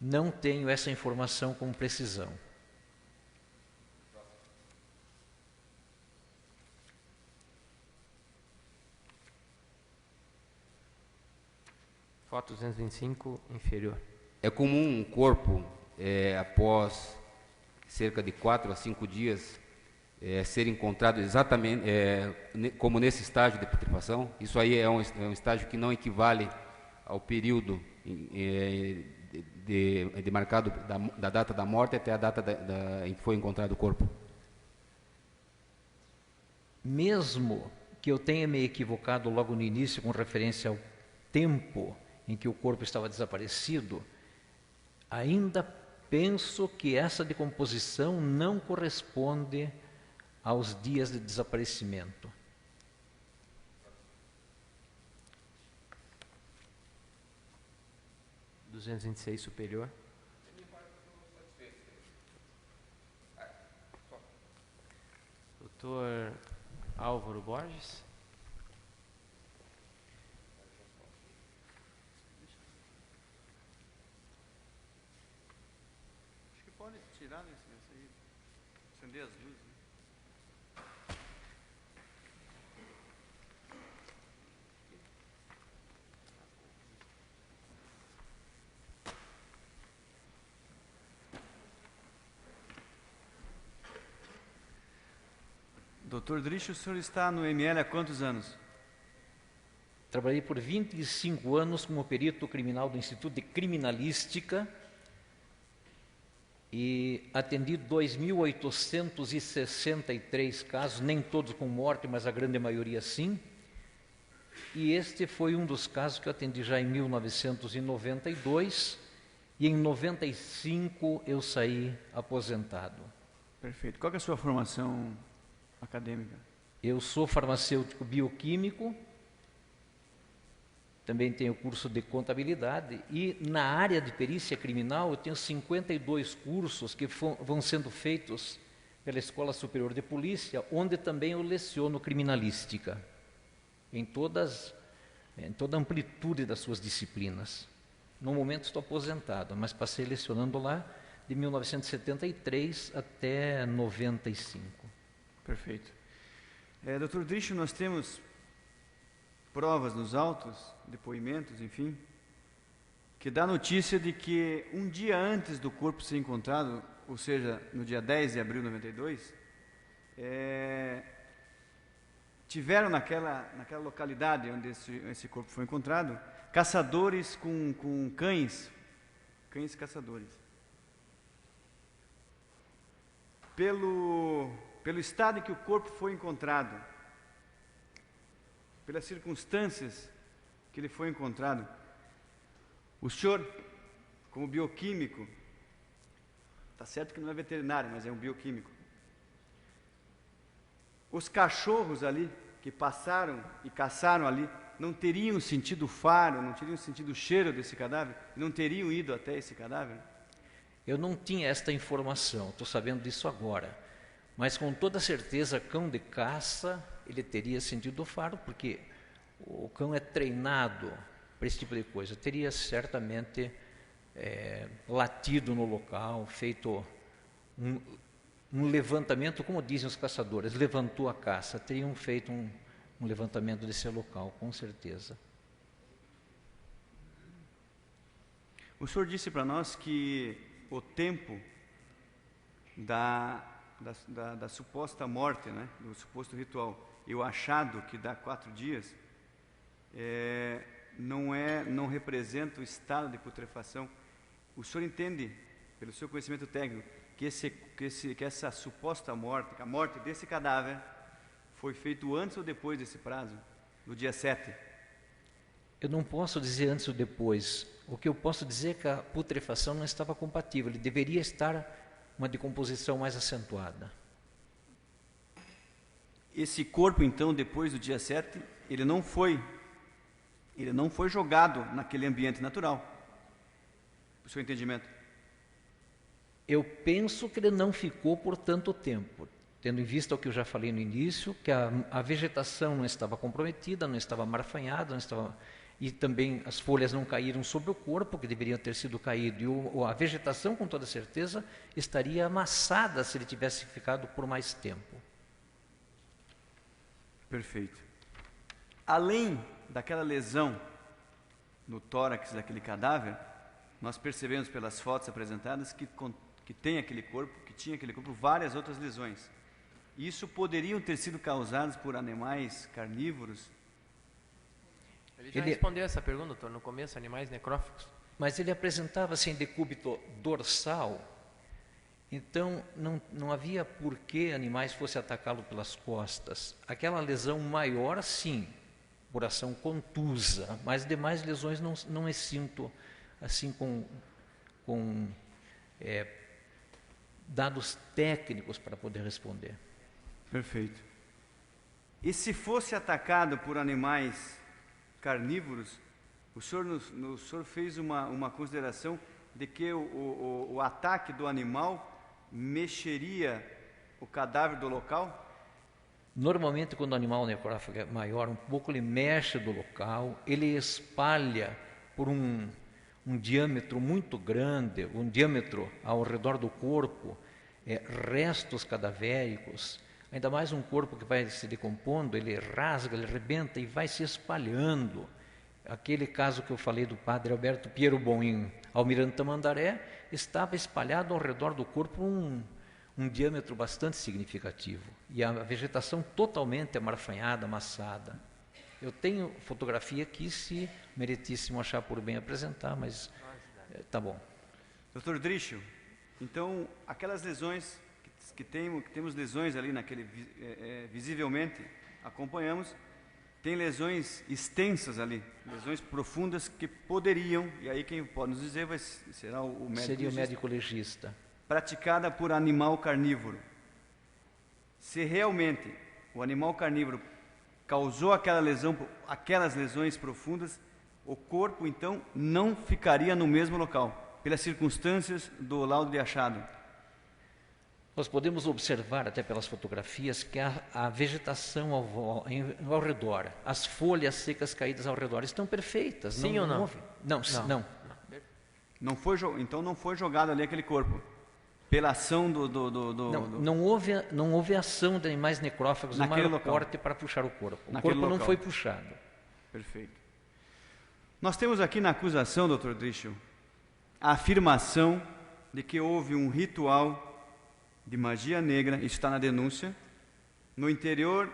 Não tenho essa informação com precisão. Foto 225, inferior. É comum um corpo, após cerca de 4 a 5 dias, ser encontrado exatamente como nesse estágio de putrefação? Isso aí é um estágio que não equivale ao período demarcado da data da morte até a data em que foi encontrado o corpo? Mesmo que eu tenha me equivocado logo no início com referência ao tempo em que o corpo estava desaparecido, ainda penso que essa decomposição não corresponde aos dias de desaparecimento. – 226 superior. Doutor Álvaro Borges. Acho que pode tirar nesse aí, acender as luzes. Né? Doutor Drisch, o senhor está no ML há quantos anos? Trabalhei por 25 anos como perito criminal do Instituto de Criminalística e atendi 2.863 casos, nem todos com morte, mas a grande maioria sim. E este foi um dos casos que eu atendi já em 1992 e em 95 eu saí aposentado. Perfeito. Qual é a sua formação acadêmica? Eu sou farmacêutico bioquímico, também tenho curso de contabilidade e na área de perícia criminal eu tenho 52 cursos que vão sendo feitos pela Escola Superior de Polícia, onde também eu leciono criminalística, em toda a amplitude das suas disciplinas. No momento estou aposentado, mas passei lecionando lá de 1973 até 95. Perfeito. Dr. Drisch, nós temos provas nos autos, depoimentos, enfim, que dá notícia de que um dia antes do corpo ser encontrado, ou seja, no dia 10 de abril de 92, tiveram naquela localidade onde esse corpo foi encontrado, caçadores com cães caçadores. Pelo estado em que o corpo foi encontrado, pelas circunstâncias que ele foi encontrado, o senhor, como bioquímico, está certo que não é veterinário, mas é um bioquímico, os cachorros ali que passaram e caçaram ali, não teriam sentido o faro, não teriam sentido o cheiro desse cadáver, não teriam ido até esse cadáver? Eu não tinha esta informação, estou sabendo disso agora. Mas com toda certeza, cão de caça, ele teria sentido o faro, porque o cão é treinado para esse tipo de coisa. Teria certamente latido no local, feito um levantamento, como dizem os caçadores, levantou a caça. Teriam feito um levantamento desse local, com certeza. O senhor disse para nós que o tempo da suposta morte, né, do suposto ritual, e o achado que dá 4 dias, não representa o estado de putrefação. O senhor entende, pelo seu conhecimento técnico, que essa suposta morte, a morte desse cadáver, foi feito antes ou depois desse prazo, no dia 7? Eu não posso dizer antes ou depois. O que eu posso dizer é que a putrefação não estava compatível. Ele deveria estar uma decomposição mais acentuada. Esse corpo, então, depois do dia 7, ele não foi jogado naquele ambiente natural, o seu entendimento? Eu penso que ele não ficou por tanto tempo, tendo em vista o que eu já falei no início, que a vegetação não estava comprometida, não estava marfanhada, e também as folhas não caíram sobre o corpo, que deveriam ter sido caído, e a vegetação, com toda certeza, estaria amassada se ele tivesse ficado por mais tempo. Perfeito. Além daquela lesão no tórax daquele cadáver, nós percebemos pelas fotos apresentadas que tem aquele corpo, que tinha aquele corpo, várias outras lesões. Isso poderiam ter sido causadas por animais carnívoros? Ele já respondeu essa pergunta, doutor, no começo, animais necrófagos. Mas ele apresentava assim decúbito dorsal, então não havia por que animais fossem atacá-lo pelas costas. Aquela lesão maior, sim, por ação contusa, mas demais lesões não me sinto assim com dados técnicos para poder responder. Perfeito. E se fosse atacado por animais carnívoros, o senhor fez uma consideração de que o ataque do animal mexeria o cadáver do local? Normalmente, quando o animal necrófago é maior, um pouco ele mexe do local, ele espalha por um diâmetro muito grande, um diâmetro ao redor do corpo, restos cadavéricos, ainda mais um corpo que vai se decompondo, ele rasga, ele rebenta e vai se espalhando. Aquele caso que eu falei do padre Alberto Piero Bon em Almirante Tamandaré, estava espalhado ao redor do corpo um diâmetro bastante significativo. E a vegetação totalmente amarfanhada, amassada. Eu tenho fotografia aqui, se meritíssimo achar por bem apresentar, mas tá bom. Dr. Drischel, então, aquelas lesões que temos lesões ali naquele, visivelmente, acompanhamos, tem lesões extensas ali, lesões profundas que poderiam, e aí quem pode nos dizer será o médico Seria o médico legista. Praticada por animal carnívoro. Se realmente o animal carnívoro causou aquelas lesões profundas, o corpo então não ficaria no mesmo local, pelas circunstâncias do laudo de achado. Nós podemos observar, até pelas fotografias, que a vegetação ao redor, as folhas secas caídas ao redor, estão perfeitas. Sim ou não? Não. Então não foi jogado ali aquele corpo, pela ação Não houve ação de animais necrófagos no maior corte para puxar o corpo. O corpo não foi puxado. Perfeito. Nós temos aqui na acusação, Dr. Drischel, a afirmação de que houve um ritual de magia negra, isso está na denúncia, no interior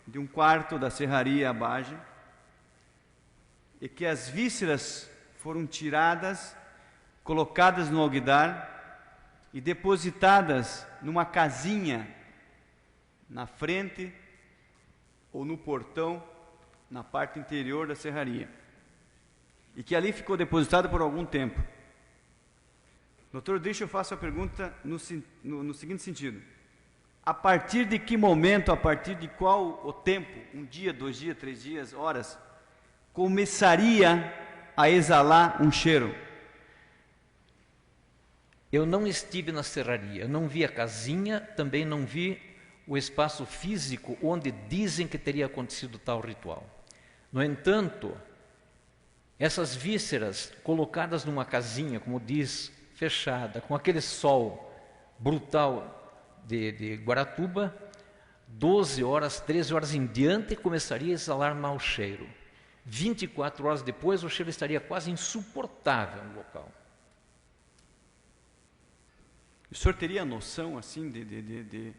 de um quarto da serraria Abage, e que as vísceras foram tiradas, colocadas no alguidar e depositadas numa casinha na frente ou no portão, na parte interior da serraria, e que ali ficou depositado por algum tempo. Doutor Drischel, eu faço a pergunta no seguinte sentido: a partir de que momento, a partir de qual o tempo, 1 dia, 2 dias, 3 dias, horas, começaria a exalar um cheiro? Eu não estive na serraria, eu não vi a casinha, também não vi o espaço físico onde dizem que teria acontecido tal ritual. No entanto, essas vísceras colocadas numa casinha, como diz, fechada, com aquele sol brutal de Guaratuba, 12 horas, 13 horas em diante, começaria a exalar mau cheiro. 24 horas depois, o cheiro estaria quase insuportável no local. O senhor teria noção, assim, de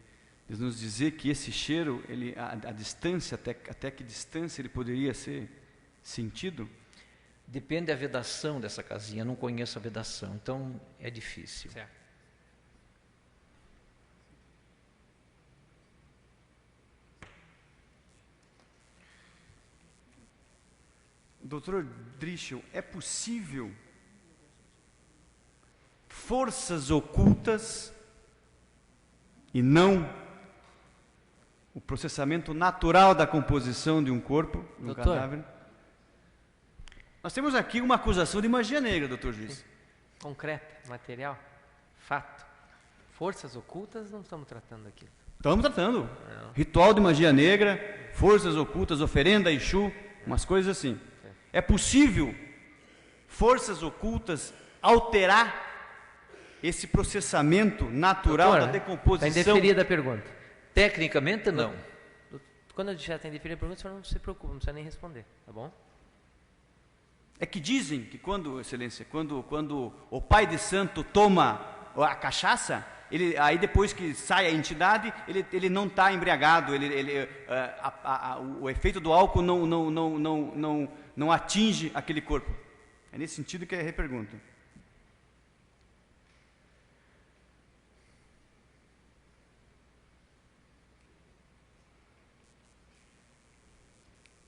nos dizer que esse cheiro, a distância, até que distância ele poderia ser sentido? Depende da vedação dessa casinha, eu não conheço a vedação, então é difícil. Certo. Doutor Drischel, é possível forças ocultas e não o processamento natural da composição de um corpo, de um cadáver? Nós temos aqui uma acusação de magia negra, doutor juiz. Concreta, material, fato. Forças ocultas, não estamos tratando daquilo. Estamos tratando. Ritual de magia negra, forças ocultas, oferenda a Exu, umas coisas assim. É possível forças ocultas alterar esse processamento natural da decomposição? Está indeferida a pergunta. Tecnicamente, não. Quando eu já tem indeferida a pergunta, o senhor não se preocupa, não precisa nem responder, tá bom? É que dizem que quando, Excelência, quando o pai de santo toma a cachaça, aí depois que sai a entidade, ele não está embriagado, o efeito do álcool não atinge aquele corpo. É nesse sentido que é a repergunta.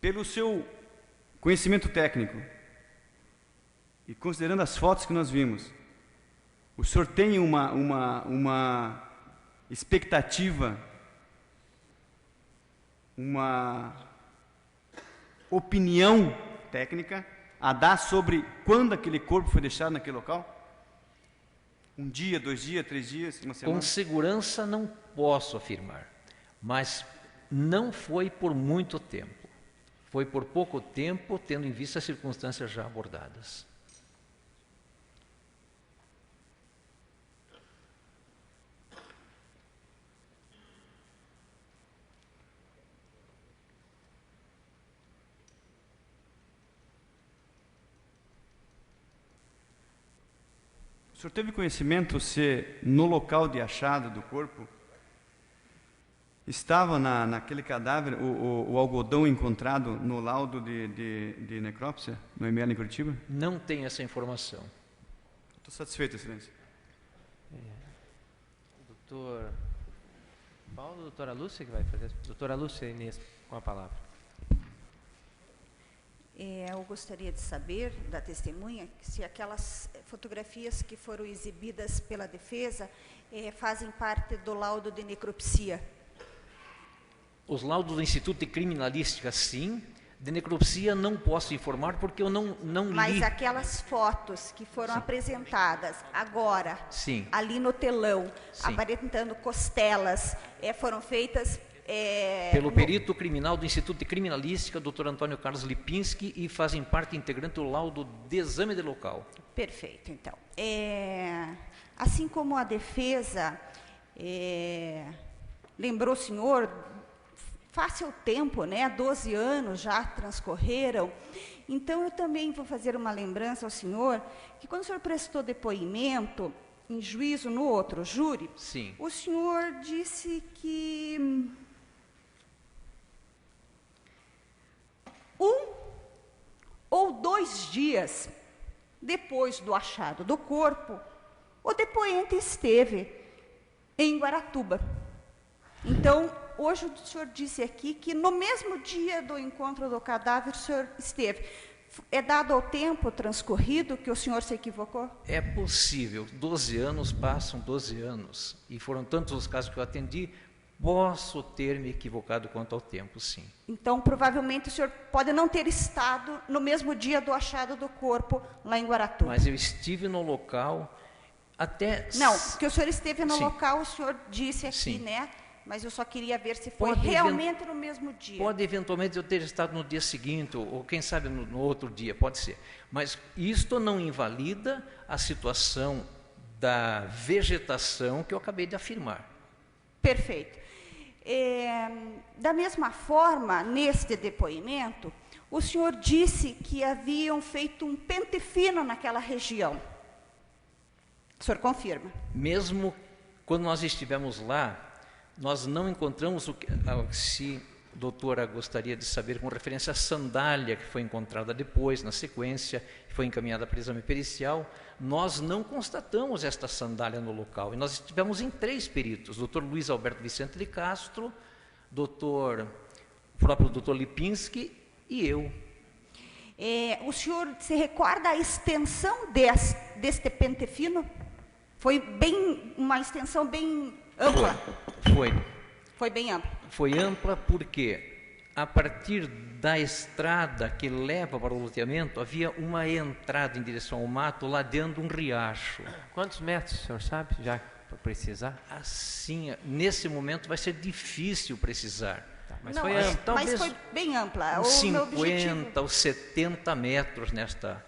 Pelo seu conhecimento técnico e considerando as fotos que nós vimos, o senhor tem uma expectativa, uma opinião técnica a dar sobre quando aquele corpo foi deixado naquele local? Um dia, 2 dias, 3 dias, uma semana? Com segurança não posso afirmar, mas não foi por muito tempo. Foi por pouco tempo, tendo em vista as circunstâncias já abordadas. O senhor teve conhecimento se no local de achado do corpo estava naquele cadáver o algodão encontrado no laudo de necrópsia no ML em Curitiba? Não tenho essa informação. Estou satisfeito, Excelência. Doutor Paulo, doutora Lúcia que vai fazer. Doutora Lúcia Inês, com a palavra. Eu gostaria de saber da testemunha se aquelas fotografias que foram exibidas pela defesa fazem parte do laudo de necropsia. Os laudos do Instituto de Criminalística, sim. De necropsia não posso informar porque eu não li. Mas aquelas fotos que foram apresentadas agora, ali no telão, aparentando costelas, foram feitas... pelo perito criminal do Instituto de Criminalística, Dr. Antônio Carlos Lipinski, e fazem parte integrante do laudo de exame de local. Perfeito, então. Assim como a defesa lembrou o senhor, fácil tempo, né? 12 anos já transcorreram. Então, eu também vou fazer uma lembrança ao senhor, que quando o senhor prestou depoimento em juízo no outro júri, o senhor disse que 1 ou 2 dias depois do achado do corpo, o depoente esteve em Guaratuba. Então, hoje o senhor disse aqui que no mesmo dia do encontro do cadáver o senhor esteve. É dado ao tempo transcorrido que o senhor se equivocou? É possível. 12 anos passam 12 anos. E foram tantos os casos que eu atendi, posso ter me equivocado quanto ao tempo, sim. Então, provavelmente, o senhor pode não ter estado no mesmo dia do achado do corpo lá em Guaratuba. Mas eu estive no local até... Não, porque o senhor esteve no local, o senhor disse aqui, né? Mas eu só queria ver se foi realmente no mesmo dia. Pode, eventualmente, eu ter estado no dia seguinte, ou quem sabe no outro dia, pode ser. Mas isto não invalida a situação da vegetação que eu acabei de afirmar. Perfeito. Da mesma forma, neste depoimento, o senhor disse que haviam feito um pente fino naquela região. O senhor confirma? Mesmo quando nós estivemos lá, nós não encontramos o que se a doutora gostaria de saber com referência à sandália que foi encontrada depois, na sequência, foi encaminhada para o exame pericial. Nós não constatamos esta sandália no local. E nós estivemos em 3 peritos, o Dr. Luiz Alberto Vicente de Castro, o próprio Dr. Lipinski e eu. O senhor se recorda a extensão deste pente fino? Foi uma extensão bem ampla? Foi bem ampla. Foi ampla porque, a partir da estrada que leva para o loteamento, havia uma entrada em direção ao mato, ladeando um riacho. Quantos metros, o senhor sabe? Já para precisar? Assim, nesse momento vai ser difícil precisar. Tá, mas Não, foi mas, amplo. talvez mas foi bem ampla. Uns O meu objetivo, 50 ou 70 metros nesta...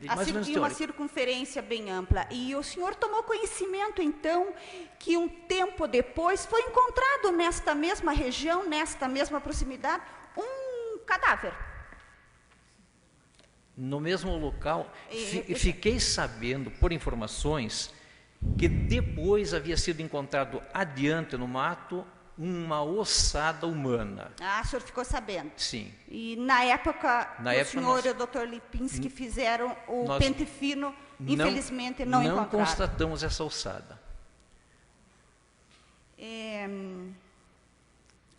mais ou menos tinha uma teórico. circunferência bem ampla. E o senhor tomou conhecimento, então, que um tempo depois foi encontrado nesta mesma região, nesta mesma proximidade, um cadáver. No mesmo local, E- fiquei sabendo, por informações, que depois havia sido encontrado adiante no mato uma ossada humana. Ah, o senhor ficou sabendo. Sim. E na época, Na o época senhor nós- e o doutor Lipinski fizeram o nós pente fino, infelizmente não encontraram. constatamos essa ossada.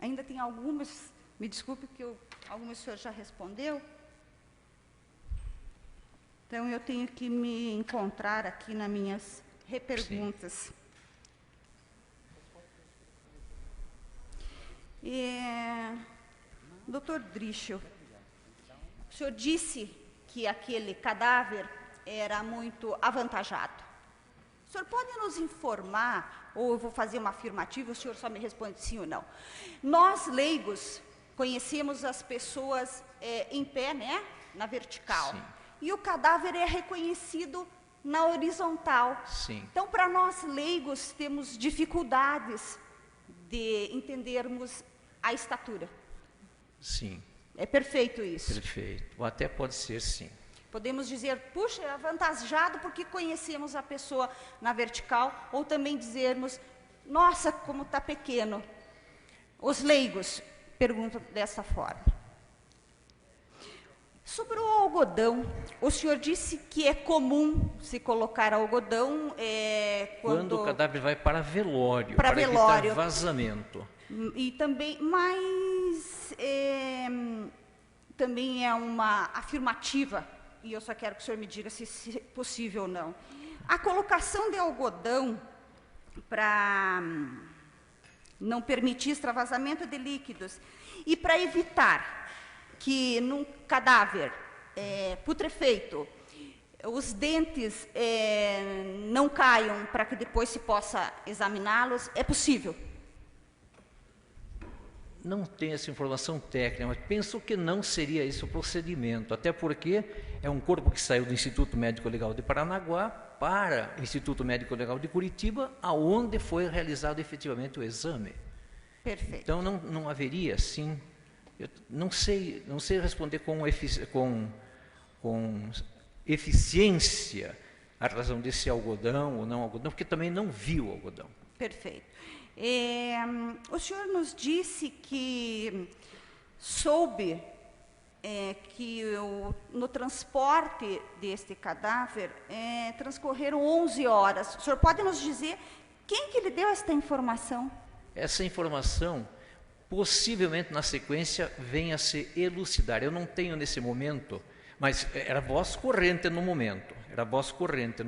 Ainda tem algumas, me desculpe que algumas o senhor já respondeu. Então eu tenho que me encontrar aqui nas minhas reperguntas. Doutor Drischel, o senhor disse que aquele cadáver era muito avantajado. O senhor pode nos informar, ou eu vou fazer uma afirmativa, o senhor só me responde sim ou não. Nós, leigos, conhecemos as pessoas em pé, né, na vertical. Sim. E o cadáver é reconhecido na horizontal. Sim. Então, para nós, leigos, temos dificuldades de entendermos a estatura. Sim, É perfeito isso. perfeito. Ou até pode ser sim. Podemos dizer, puxa, é avantajado porque conhecemos a pessoa na vertical, ou também dizermos, nossa, como está pequeno. Os leigos perguntam dessa forma. Sobre o algodão, o senhor disse que é comum se colocar algodão Quando o cadáver vai para velório, Para velório. evitar vazamento. E também, mas também é uma afirmativa, e eu só quero que o senhor me diga se é possível ou não. A colocação de algodão para não permitir extravasamento de líquidos e para evitar que num cadáver putrefeito os dentes não caiam para que depois se possa examiná-los, é possível? Não tenho essa informação técnica, mas penso que não seria esse o procedimento, até porque é um corpo que saiu do Instituto Médico Legal de Paranaguá para o Instituto Médico Legal de Curitiba, aonde foi realizado efetivamente o exame. Perfeito. Então não haveria, sim. Eu não sei responder com eficiência a razão desse algodão ou não algodão, porque também não vi o algodão. Perfeito. O senhor nos disse que soube que no transporte deste cadáver transcorreram 11 horas. O senhor pode nos dizer quem que lhe deu esta informação? Essa informação, possivelmente na sequência, venha a se elucidar. Eu não tenho nesse momento, mas era voz corrente no momento. Voz corrente,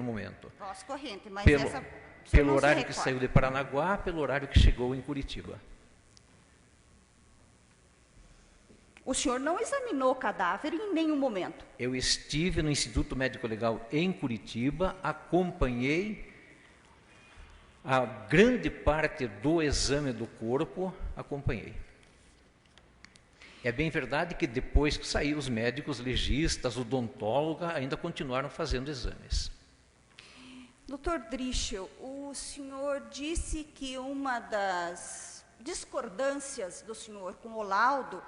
mas Pelo, essa... pelo horário que saiu de Paranaguá, pelo horário que chegou em Curitiba. O senhor não examinou o cadáver em nenhum momento? Eu estive no Instituto Médico Legal em Curitiba, acompanhei a grande parte do exame do corpo, acompanhei. É bem verdade que depois que saiu, os médicos legistas, odontóloga, ainda continuaram fazendo exames. Doutor Drischel, o senhor disse que uma das discordâncias do senhor com o laudo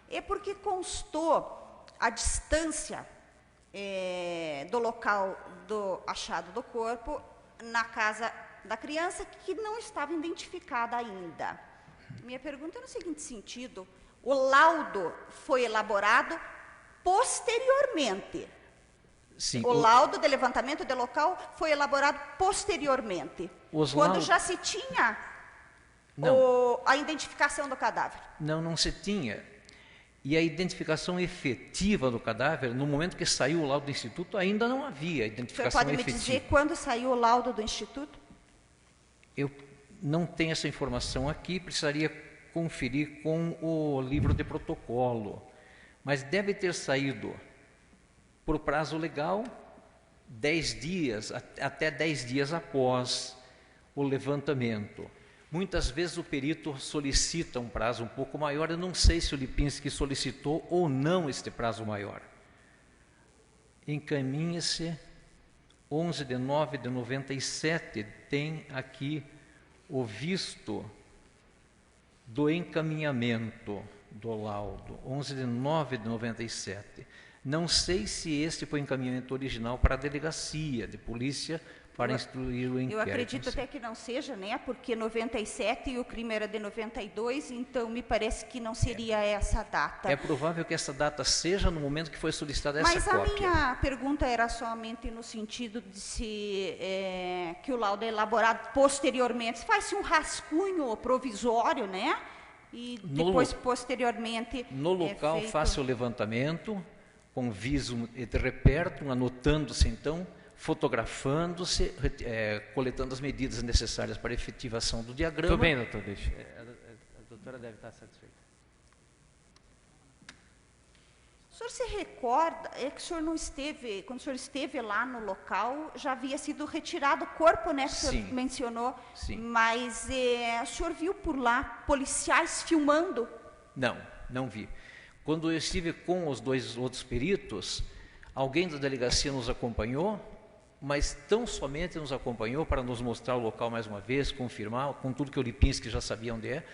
é porque constou a distância do local do achado do corpo na casa da criança que não estava identificada ainda. Minha pergunta é no seguinte sentido: o laudo foi elaborado posteriormente. Sim, O laudo de levantamento de local foi elaborado posteriormente, quando já se tinha a identificação do cadáver. Não se tinha. E a identificação efetiva do cadáver, no momento que saiu o laudo do Instituto, ainda não havia identificação efetiva. O senhor pode me dizer quando saiu o laudo do Instituto? Eu não tenho essa informação aqui, precisaria conferir com o livro de protocolo. Mas deve ter saído por prazo legal até 10 dias após o levantamento. Muitas vezes o perito solicita um prazo um pouco maior. Eu não sei se o Lipinski solicitou ou não este prazo maior. Encaminhe-se 11/9/97, tem aqui o visto do encaminhamento do laudo, 11/9/97. Não sei se este foi o encaminhamento original para a delegacia de polícia para instruir o inquérito. Eu acredito até que não seja, né? Porque 97 e o crime era de 92, então me parece que não seria essa data. É provável que essa data seja no momento que foi solicitada essa cópia. Mas a minha pergunta era somente no sentido de se que o laudo é elaborado posteriormente. Faz-se um rascunho provisório, né? E depois, posteriormente... No local, faz-se o levantamento, com viso et repertum, anotando-se, então, fotografando-se, coletando as medidas necessárias para a efetivação do diagrama. Tudo bem, doutor, deixa. A doutora deve estar satisfeita. O senhor se recorda, que o senhor não esteve, quando o senhor esteve lá no local, já havia sido retirado o corpo, né, que o senhor mencionou, sim. Mas o senhor viu por lá policiais filmando? Não vi. Quando eu estive com os 2 outros peritos, alguém da delegacia nos acompanhou, mas tão somente nos acompanhou para nos mostrar o local mais uma vez, confirmar, com tudo que o Lipinski já sabia onde é,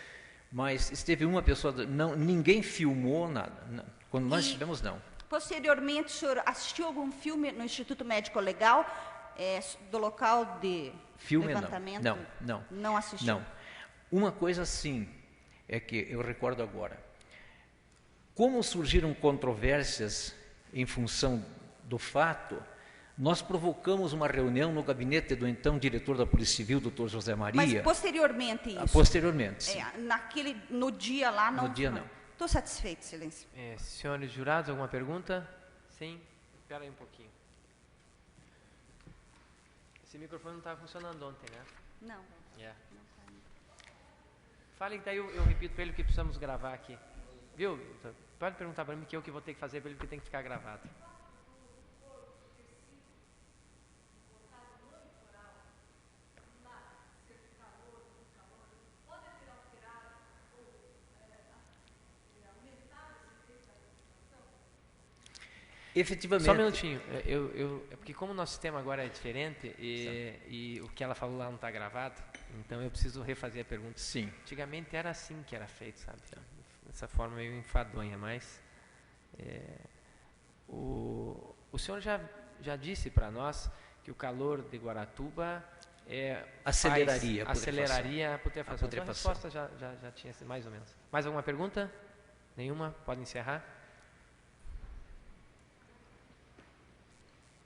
mas esteve uma pessoa, ninguém filmou nada. Quando nós estivemos, não. Posteriormente, o senhor assistiu algum filme no Instituto Médico Legal, do local de levantamento? Não. Não assistiu? Não. Uma coisa sim, é que eu recordo agora. Como surgiram controvérsias em função do fato, nós provocamos uma reunião no gabinete do então diretor da Polícia Civil, doutor José Maria. Mas posteriormente isso? Posteriormente, sim. No dia lá, não? No dia, não. Estou satisfeito, excelência. Senhores jurados, alguma pergunta? Sim? Espera aí um pouquinho. Esse microfone não estava funcionando ontem, né? Não. Fale que daí eu repito para ele o que precisamos gravar aqui. Viu? Pode perguntar para mim que eu que vou ter que fazer para ele, porque tem que ficar gravado. Efetivamente. Só um minutinho. É porque como o nosso sistema agora é diferente e o que ela falou lá não está gravado, então eu preciso refazer a pergunta. Sim. Antigamente era assim que era feito, sabe? Dessa forma meio enfadonha, mas o senhor já disse para nós que o calor de Guaratuba aceleraria a putrefação. Então a resposta já tinha sido mais ou menos. Mais alguma pergunta? Nenhuma? Pode encerrar?